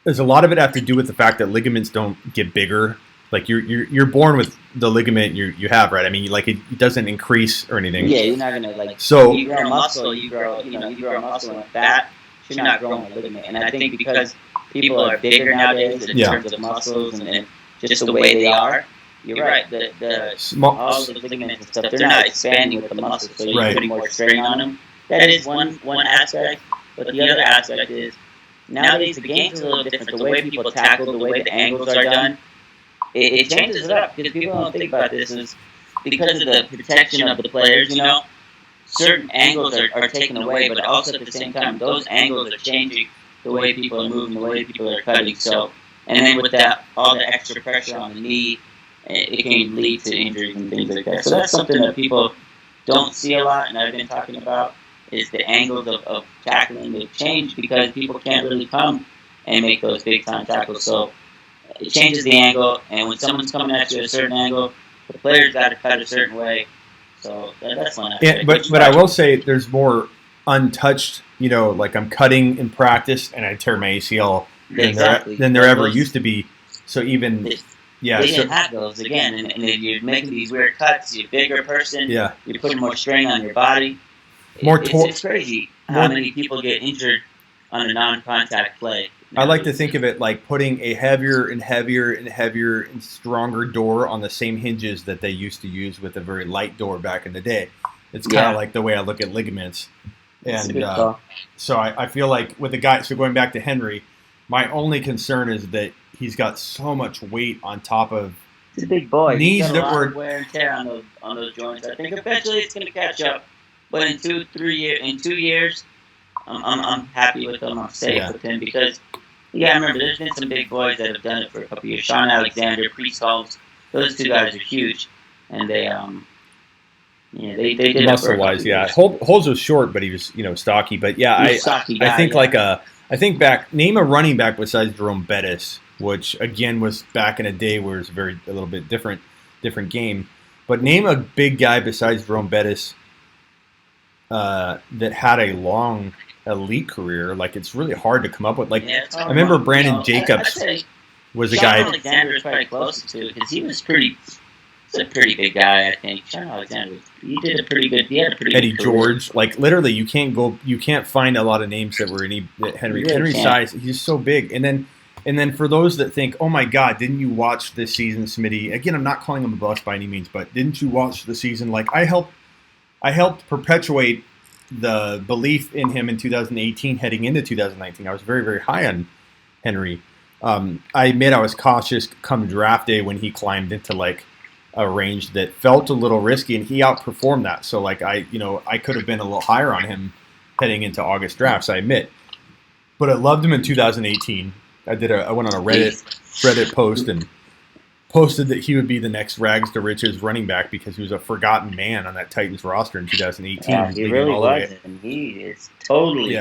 Does a lot of it have to do with the fact that ligaments don't get bigger? Like you're born with the ligament you have, right? I mean, like it doesn't increase or anything. Yeah, you're not gonna So you grow a muscle, you grow a muscle and fat. You're not growing a ligament, and I think because people are bigger nowadays in terms of muscles and just the way they are. You're right. All the ligaments and stuff, they're not expanding with the muscles, so you're Right. putting more strain on them. That is one aspect, but the other aspect is nowadays the game's a little different. The way people tackle, the way the angles are done. It changes it up because people don't think about this is because of the protection of the players, certain angles are taken away, but also at the same time, those angles are changing the way people are moving, the way people are cutting. So, and then with that, all the extra pressure on the knee, it can lead to injuries and things like that. So that's something that people don't see a lot, and I've been talking about is the angles of tackling. They've changed because people can't really come and make those big time tackles. So it changes the angle, and when someone's coming at you at a certain angle, the player's got to cut a certain way. So that's one aspect. Yeah, but I will say there's more untouched. Like I'm cutting in practice, and I tear my ACL than there ever used to be. So even they didn't have those again, and you're making these weird cuts. You're a bigger person. Yeah, you're putting more strain on your body. It's crazy how many people get injured on a non-contact play. I like to think of it like putting a heavier and heavier and heavier and stronger door on the same hinges that they used to use with a very light door back in the day. It's kind of like the way I look at ligaments. And so I feel like with the guy, so going back to Henry, my only concern is that he's got so much weight on top of he's a big boy. Knees he's got that were wear and tear on those joints. I think eventually it's going to catch up, but in 2 years, I'm happy with him. I'm safe with him because I remember there's been some big boys that have done it for a couple of years. Sean Alexander, Priest Holmes, those two guys are huge, and they they did muscle wise. Holmes was short, but he was stocky. But I think name a running back besides Jerome Bettis, which again was back in a day where it was a little bit different game. But name a big guy besides Jerome Bettis that had a long elite career. Like it's really hard to come up with. Like I remember Brandon Jacobs was a guy. Alexander was probably close to because he was pretty. He's a pretty big guy, I think. Sean Alexander, he had a pretty good Eddie George, like literally, you can't find a lot of names that were Henry's size. He's so big, and then for those that think, oh my God, didn't you watch this season, Smitty? Again, I'm not calling him a bust by any means, but didn't you watch the season? Like I helped perpetuate the belief in him in 2018, heading into 2019. I was very, very high on Henry. I admit I was cautious come draft day when he climbed into like a range that felt a little risky, and he outperformed that. So like I could have been a little higher on him heading into August drafts, I admit. But I loved him in 2018. I went on a Reddit post and posted that he would be the next rags to riches running back because he was a forgotten man on that Titans roster in 2018. Yeah, he really was, and he is totally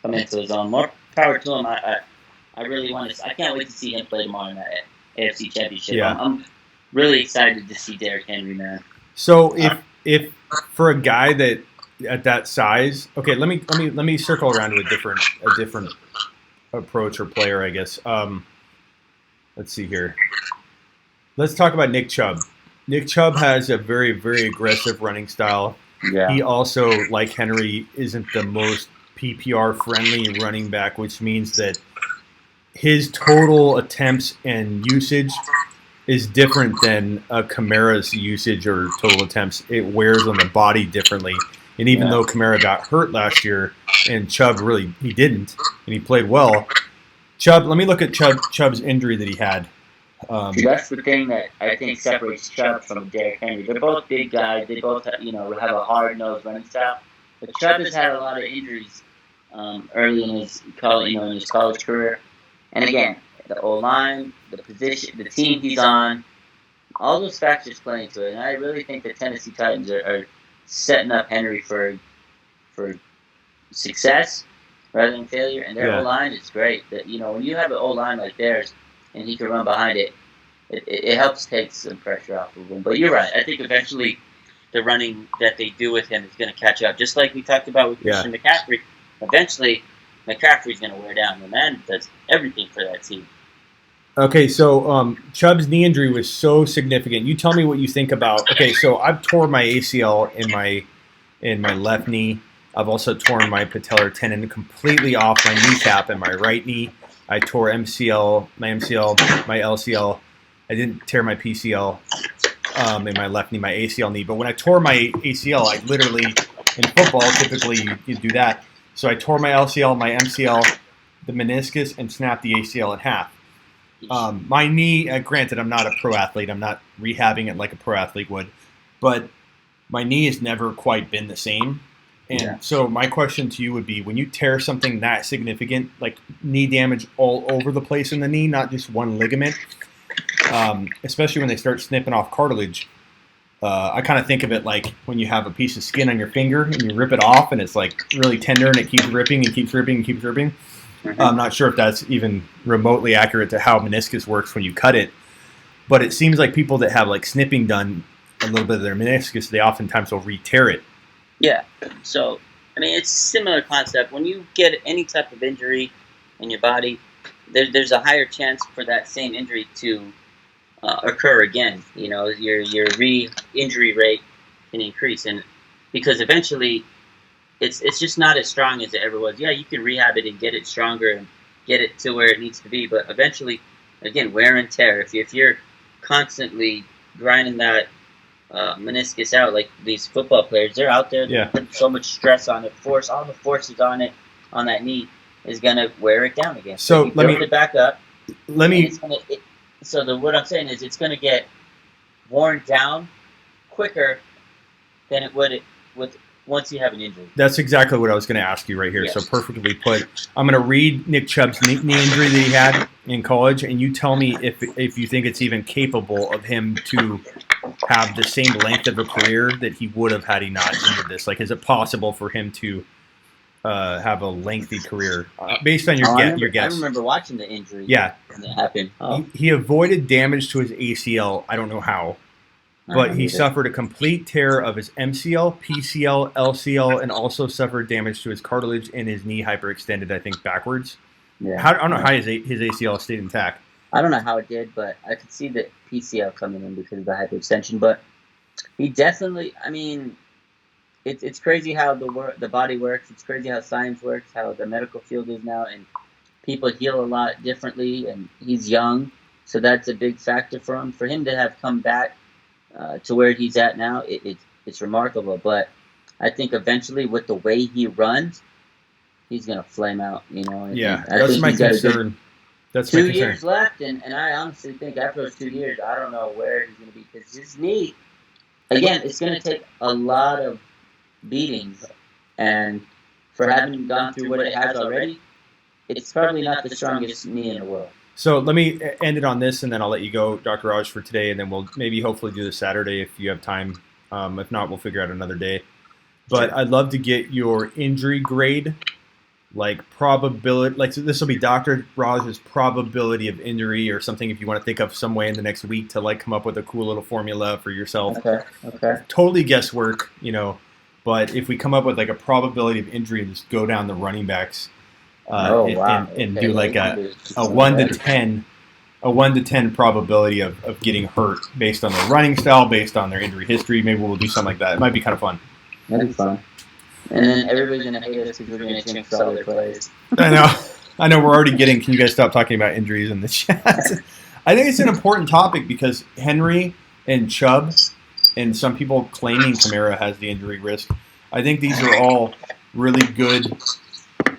coming into his own. More power to him. I really want to. I can't wait to see him play tomorrow in that AFC Championship. Yeah. I'm really excited to see Derrick Henry, man. So if for a guy that at that size, okay, let me circle around to a different approach or player, I guess. Let's see here. Let's talk about Nick Chubb. Nick Chubb has a very, very aggressive running style. Yeah. He also, like Henry, isn't the most PPR-friendly running back, which means that his total attempts and usage is different than a Kamara's usage or total attempts. It wears on the body differently. And even though Kamara got hurt last year, and Chubb he didn't, and he played well. Let me look at Chubb's injury that he had. That's the thing that I think separates Chubb from Derrick Henry. They're both big guys. They both have a hard-nosed running style. But Chubb has had a lot of injuries early in his college career. And again, the O-line, the position, the team he's on, all those factors play into it. And I really think the Tennessee Titans are setting up Henry for success rather than failure. And their O-line is great. When you have an O-line like theirs, and he can run behind it, it helps take some pressure off of him. But you're right. I think eventually the running that they do with him is going to catch up. Just like we talked about with Christian McCaffrey. Eventually, McCaffrey's going to wear down. The man does everything for that team. Okay, so Chubb's knee injury was so significant. You tell me what you think about. Okay, so I've torn my ACL in my left knee. I've also torn my patellar tendon completely off my kneecap and my right knee. I tore my MCL, my LCL. I didn't tear my PCL in my left knee, my ACL knee. But when I tore my ACL, I literally, in football, typically you do that. So I tore my LCL, my MCL, the meniscus, and snapped the ACL in half. My knee, granted, I'm not a pro athlete. I'm not rehabbing it like a pro athlete would. But my knee has never quite been the same. And so my question to you would be, when you tear something that significant, like knee damage all over the place in the knee, not just one ligament, especially when they start snipping off cartilage, I kind of think of it like when you have a piece of skin on your finger and you rip it off and it's like really tender and it keeps ripping and keeps ripping and keeps ripping. Mm-hmm. I'm not sure if that's even remotely accurate to how meniscus works when you cut it, but it seems like people that have like snipping done a little bit of their meniscus, they oftentimes will re-tear it. Yeah. So, I mean, it's a similar concept. When you get any type of injury in your body, there's a higher chance for that same injury to occur again. You know, your re-injury rate can increase, and because eventually it's just not as strong as it ever was. Yeah, you can rehab it and get it stronger and get it to where it needs to be, but eventually, again, wear and tear. If you're constantly grinding that meniscus out, like these football players, they're out there, they're putting so much stress on it, all the forces on it, on that knee is gonna wear it down again. So you build it back up. What I'm saying is it's gonna get worn down quicker than it would once you have an injury. That's exactly what I was going to ask you right here. Yes. So perfectly put. I'm going to read Nick Chubb's knee injury that he had in college, and you tell me if you think it's even capable of him to have the same length of a career that he would have had he not injured this. Like, is it possible for him to have a lengthy career based on your guess? I remember watching the injury. Yeah, when it happened. He avoided damage to his ACL. I don't know how. But he suffered a complete tear of his MCL, PCL, LCL, and also suffered damage to his cartilage and his knee hyperextended, I think, backwards. Yeah. I don't know how his ACL stayed intact. I don't know how it did, but I could see the PCL coming in because of the hyperextension. But he definitely, I mean, it's crazy how the body works. It's crazy how science works, how the medical field is now, and people heal a lot differently, and he's young, so that's a big factor for him. For him to have come back to where he's at now, it's remarkable. But I think eventually, with the way he runs, he's gonna flame out. You know. Yeah, that's my concern. That's 2 years left, and I honestly think after those 2 years, I don't know where he's gonna be, because his knee, again, it's gonna take a lot of beatings, and for having gone through what it has already, it's probably not the strongest knee in the world. So let me end it on this, and then I'll let you go, Dr. Raj, for today, and then we'll maybe hopefully do this Saturday if you have time. If not, we'll figure out another day. But I'd love to get your injury grade, like probability. Like, so this will be Dr. Raj's probability of injury or something, if you want to think of some way in the next week to like come up with a cool little formula for yourself. Okay. Totally guesswork, you know. But if we come up with like a probability of injury and just go down the running backs. And do like a 1 to 10, a 1 to 10 probability of getting hurt based on their running style, based on their injury history. Maybe we'll do something like that. It might be kind of fun. That'd be fun. And then everybody's gonna hate us because we're gonna jinx all their plays. I know. We're already getting. Can you guys stop talking about injuries in the chat? I think it's an important topic because Henry and Chubb, and some people claiming Kamara has the injury risk. I think these are all really good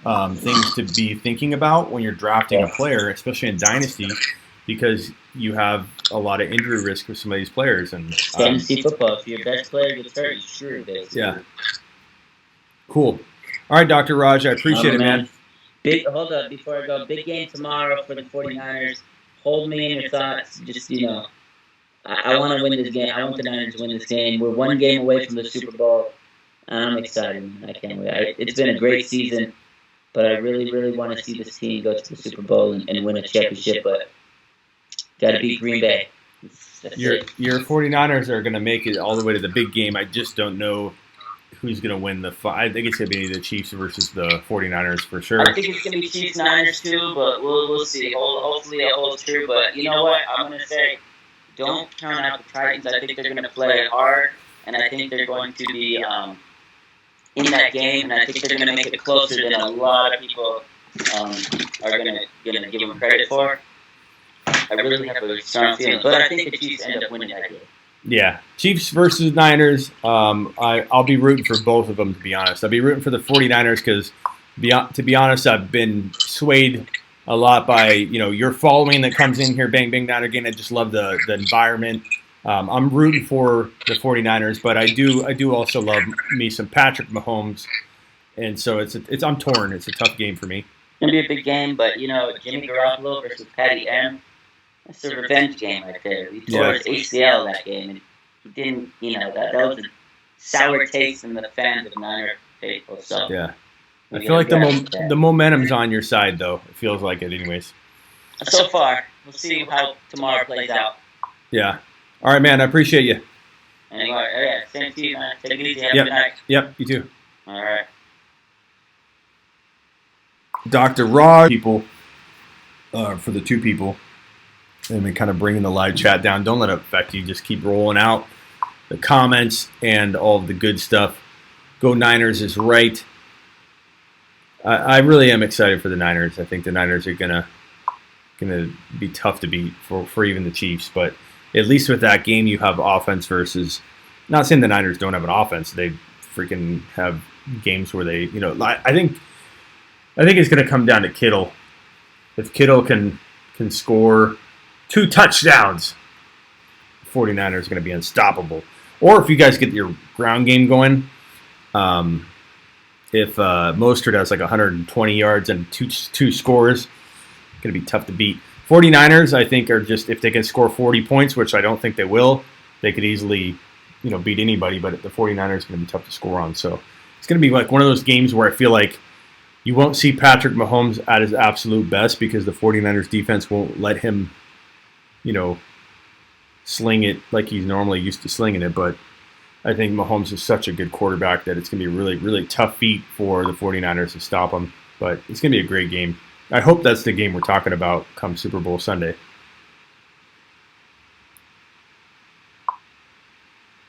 things to be thinking about when you're drafting a player, especially in Dynasty, because you have a lot of injury risk with some of these players. And Dynasty football, if your best player gets hurt, you sure this. Yeah. Cool. All right, Dr. Raj, I appreciate it, man. Hold up, before I go. Big game tomorrow for the 49ers. Hold me in your thoughts. Just, I want to win this game. I want the Niners to win this game. We're one game away from the Super Bowl. I'm excited. I can't wait. It's been a great season. But I really, really want to see this team go to the Super Bowl and win a championship. But got to beat Green Bay. Your 49ers are going to make it all the way to the big game. I just don't know who's going to win I think it's going to be the Chiefs versus the 49ers for sure. I think it's going to be Chiefs-Niners too, but we'll see. Hopefully it holds true. But you know what? I'm going to say, don't count out the Titans. I think they're going to play hard, and I think they're going to be in that game, and I think they're going to make it closer than a lot of people are going to give them credit for. I really have a strong feeling, but I think the Chiefs end up winning that game. Yeah, Chiefs versus Niners. I'll be rooting for both of them, to be honest. I'll be rooting for the 49ers because, to be honest, I've been swayed a lot by your following that comes in here, bang, bang, down again. I just love the environment. I'm rooting for the 49ers, but I do also love me some Patrick Mahomes, and so I'm torn. It's a tough game for me. It's gonna be a big game, but Jimmy Garoppolo versus Patty M. That's a revenge game right there. He tore his ACL that game, and he didn't. That was a sour taste in the fans of Niner faithful. So yeah, I feel like the momentum's on your side, though. It feels like it, anyways. So far, we'll see how tomorrow plays out. Yeah. All right, man. I appreciate you. Anyway, yeah, same to you, man. Take it easy. Have a good night. Yep. You too. All right. Dr. Rod, people, for the 2 people, and then kind of bringing the live chat down. Don't let it affect you. Just keep rolling out the comments and all of the good stuff. Go Niners is right. I really am excited for the Niners. I think the Niners are gonna be tough to beat for even the Chiefs. But at least with that game, you have offense versus. Not saying the Niners don't have an offense. They freaking have games where they, I think it's going to come down to Kittle. If Kittle can score 2 touchdowns, 49ers are going to be unstoppable. Or if you guys get your ground game going, if Mostert has like 120 yards and two scores, it's going to be tough to beat. 49ers, I think, are just, if they can score 40 points, which I don't think they will, they could easily, beat anybody. But the 49ers are going to be tough to score on. So it's going to be like one of those games where I feel like you won't see Patrick Mahomes at his absolute best because the 49ers defense won't let him, sling it like he's normally used to slinging it. But I think Mahomes is such a good quarterback that it's going to be a really, really tough feat for the 49ers to stop him. But it's going to be a great game. I hope that's the game we're talking about come Super Bowl Sunday.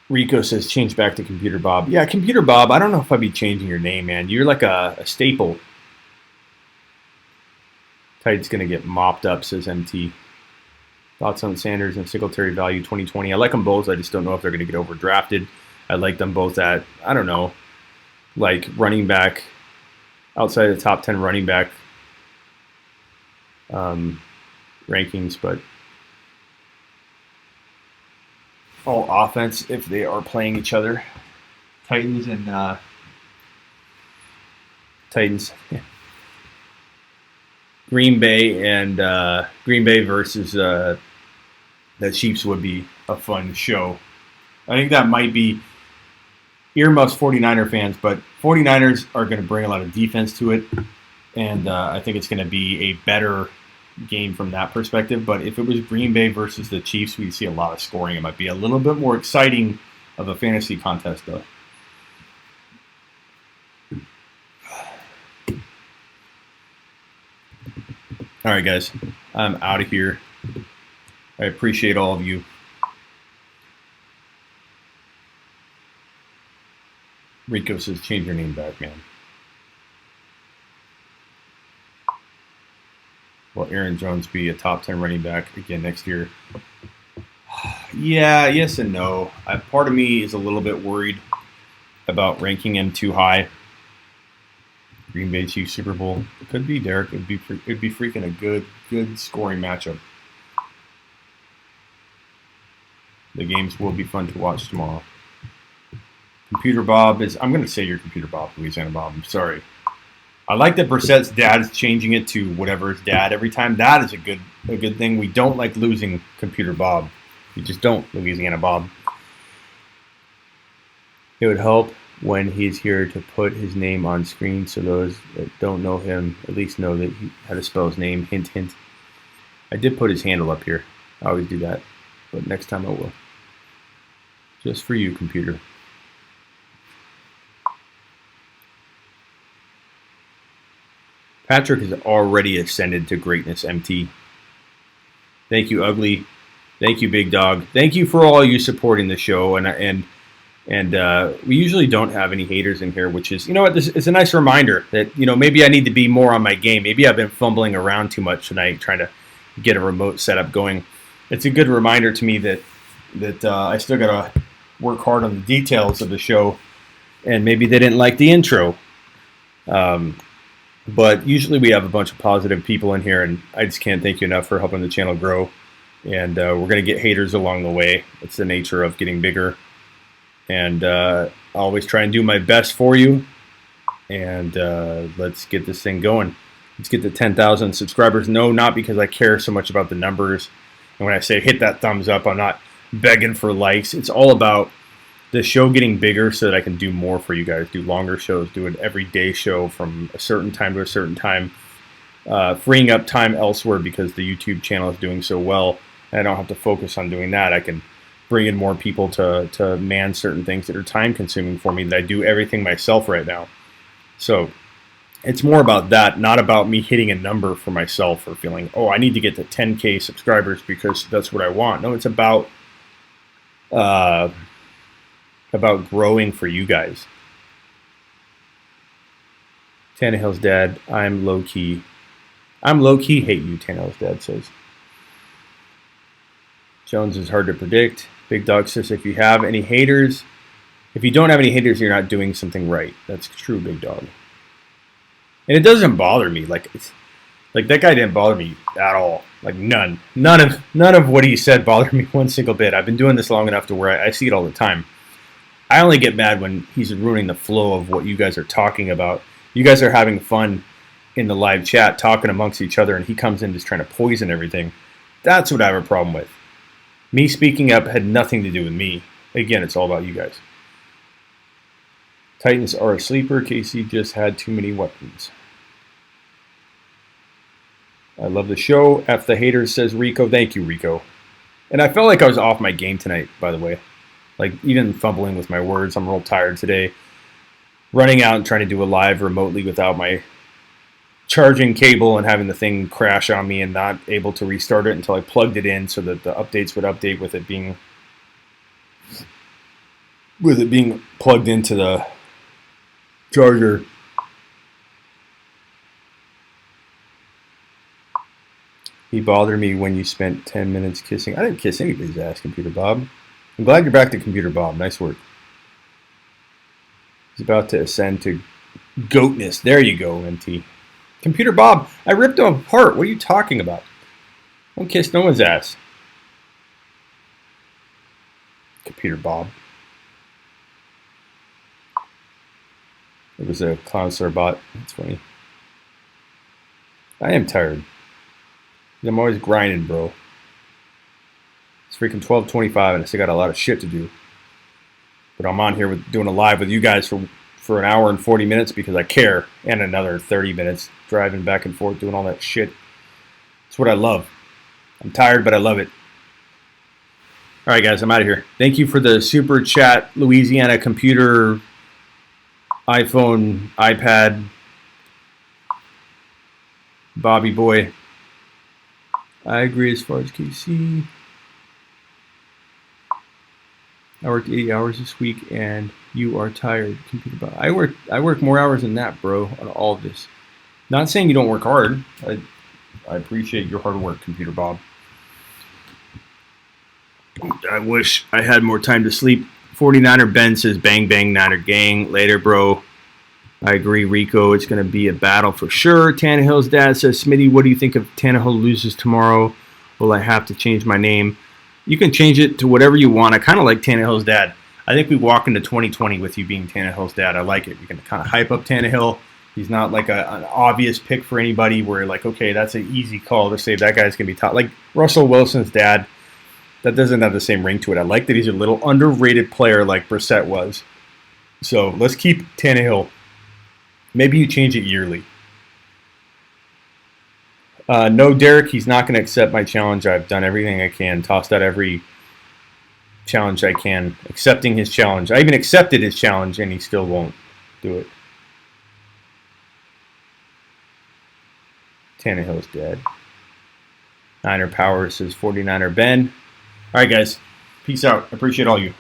Rico says, change back to Computer Bob. Yeah, Computer Bob, I don't know if I'd be changing your name, man. You're like a staple. Titans going to get mopped up, says MT. Thoughts on Sanders and Singletary value 2020? I like them both. I just don't know if they're going to get overdrafted. I like them both at, I don't know, like running back, outside of the top 10 running back rankings, but all offense if they are playing each other. Titans and Titans. Yeah. Green Bay versus the Chiefs would be a fun show. I think that might be earmuffs 49er fans, but 49ers are going to bring a lot of defense to it, and I think it's going to be a better game from that perspective. But if it was Green Bay versus the Chiefs, we'd see a lot of scoring. It might be a little bit more exciting of a fantasy contest, though. All right, guys, I'm out of here. I appreciate all of you. Rico says, change your name back, man. Will Aaron Jones be a top 10 running back again next year? Yeah, yes and no. Part of me is a little bit worried about ranking him too high. Green Bay Chiefs Super Bowl. It could be, Derek. It'd be freaking a good scoring matchup. The games will be fun to watch tomorrow. Computer Bob is, I'm going to say you're Computer Bob, Louisiana Bob. I'm sorry. I like that Brissett's dad is changing it to whatever his dad every time. That is a good thing. We don't like losing Computer Bob. We just don't, Louisiana Bob. It would help when he's here to put his name on screen so those that don't know him at least know that how to spell his name. Hint, hint. I did put his handle up here. I always do that, but next time I will. Just for you, computer. Patrick has already ascended to greatness, MT. Thank you, Ugly. Thank you, Big Dog. Thank you for all you supporting the show. And we usually don't have any haters in here, which is, it's a nice reminder that, maybe I need to be more on my game. Maybe I've been fumbling around too much tonight trying to get a remote setup going. It's a good reminder to me that I still got to work hard on the details of the show, and maybe they didn't like the intro. But usually we have a bunch of positive people in here, and I just can't thank you enough for helping the channel grow. And we're going to get haters along the way. It's the nature of getting bigger. And I always try and do my best for you. And let's get this thing going. Let's get to 10,000 subscribers. No, not because I care so much about the numbers. And when I say hit that thumbs up, I'm not begging for likes. It's all about the show getting bigger so that I can do more for you guys, do longer shows, do an everyday show from a certain time to a certain time, freeing up time elsewhere because the YouTube channel is doing so well. And I don't have to focus on doing that. I can bring in more people to man certain things that are time consuming for me that I do everything myself right now. So it's more about that, not about me hitting a number for myself or feeling, oh, I need to get to 10K subscribers because that's what I want. No, it's about growing for you guys. Tannehill's dad, I'm low-key hate you, Tannehill's dad says. Jones is hard to predict. Big Dog says if you don't have any haters, you're not doing something right. That's true, Big Dog. And it doesn't bother me. Like that guy didn't bother me at all. Like none of what he said bothered me one single bit. I've been doing this long enough to where I see it all the time. I only get mad when he's ruining the flow of what you guys are talking about. You guys are having fun in the live chat, talking amongst each other, and he comes in just trying to poison everything. That's what I have a problem with. Me speaking up had nothing to do with me. Again, it's all about you guys. Titans are a sleeper. Casey just had too many weapons. I love the show. F the haters, says Rico. Thank you, Rico. And I felt like I was off my game tonight, by the way. Like, even fumbling with my words. I'm real tired today. Running out and trying to do a live remotely without my charging cable and having the thing crash on me and not able to restart it until I plugged it in so that the updates would update with it being plugged into the charger. He bothered me when you spent 10 minutes kissing. I didn't kiss anybody's ass, Computer Bob. I'm glad you're back to Computer Bob. Nice work. He's about to ascend to goatness. There you go, MT. Computer Bob, I ripped him apart. What are you talking about? Don't kiss no one's ass. Computer Bob. It was a Clown Star bot. That's funny. I am tired. I'm always grinding, bro. It's freaking 12:25 and I still got a lot of shit to do. But I'm on here doing a live with you guys for an hour and 40 minutes because I care, and another 30 minutes driving back and forth doing all that shit. It's what I love. I'm tired, but I love it. All right, guys, I'm out of here. Thank you for the super chat, Louisiana computer, iPhone, iPad, Bobby boy. I agree as far as KC. I worked 80 hours this week, and you are tired. Computer Bob. I work more hours than that, bro, on all of this. Not saying you don't work hard. I appreciate your hard work, Computer Bob. I wish I had more time to sleep. 49er Ben says, bang, bang, Niner gang. Later, bro. I agree, Rico. It's going to be a battle for sure. Tannehill's dad says, Smitty, what do you think if Tannehill loses tomorrow? Will I have to change my name? You can change it to whatever you want. I kind of like Tannehill's dad. I think we walk into 2020 with you being Tannehill's dad. I like it. We can kind of hype up Tannehill. He's not like an obvious pick for anybody where like, okay, that's an easy call to say that guy's going to be top. Like Russell Wilson's dad, that doesn't have the same ring to it. I like that he's a little underrated player like Brissett was. So let's keep Tannehill. Maybe you change it yearly. No, Derek, he's not going to accept my challenge. I've done everything I can. Tossed out every challenge I can. Accepting his challenge. I even accepted his challenge, and he still won't do it. Tannehill's dead. Niner Power says 49er Ben. All right, guys. Peace out. I appreciate all you.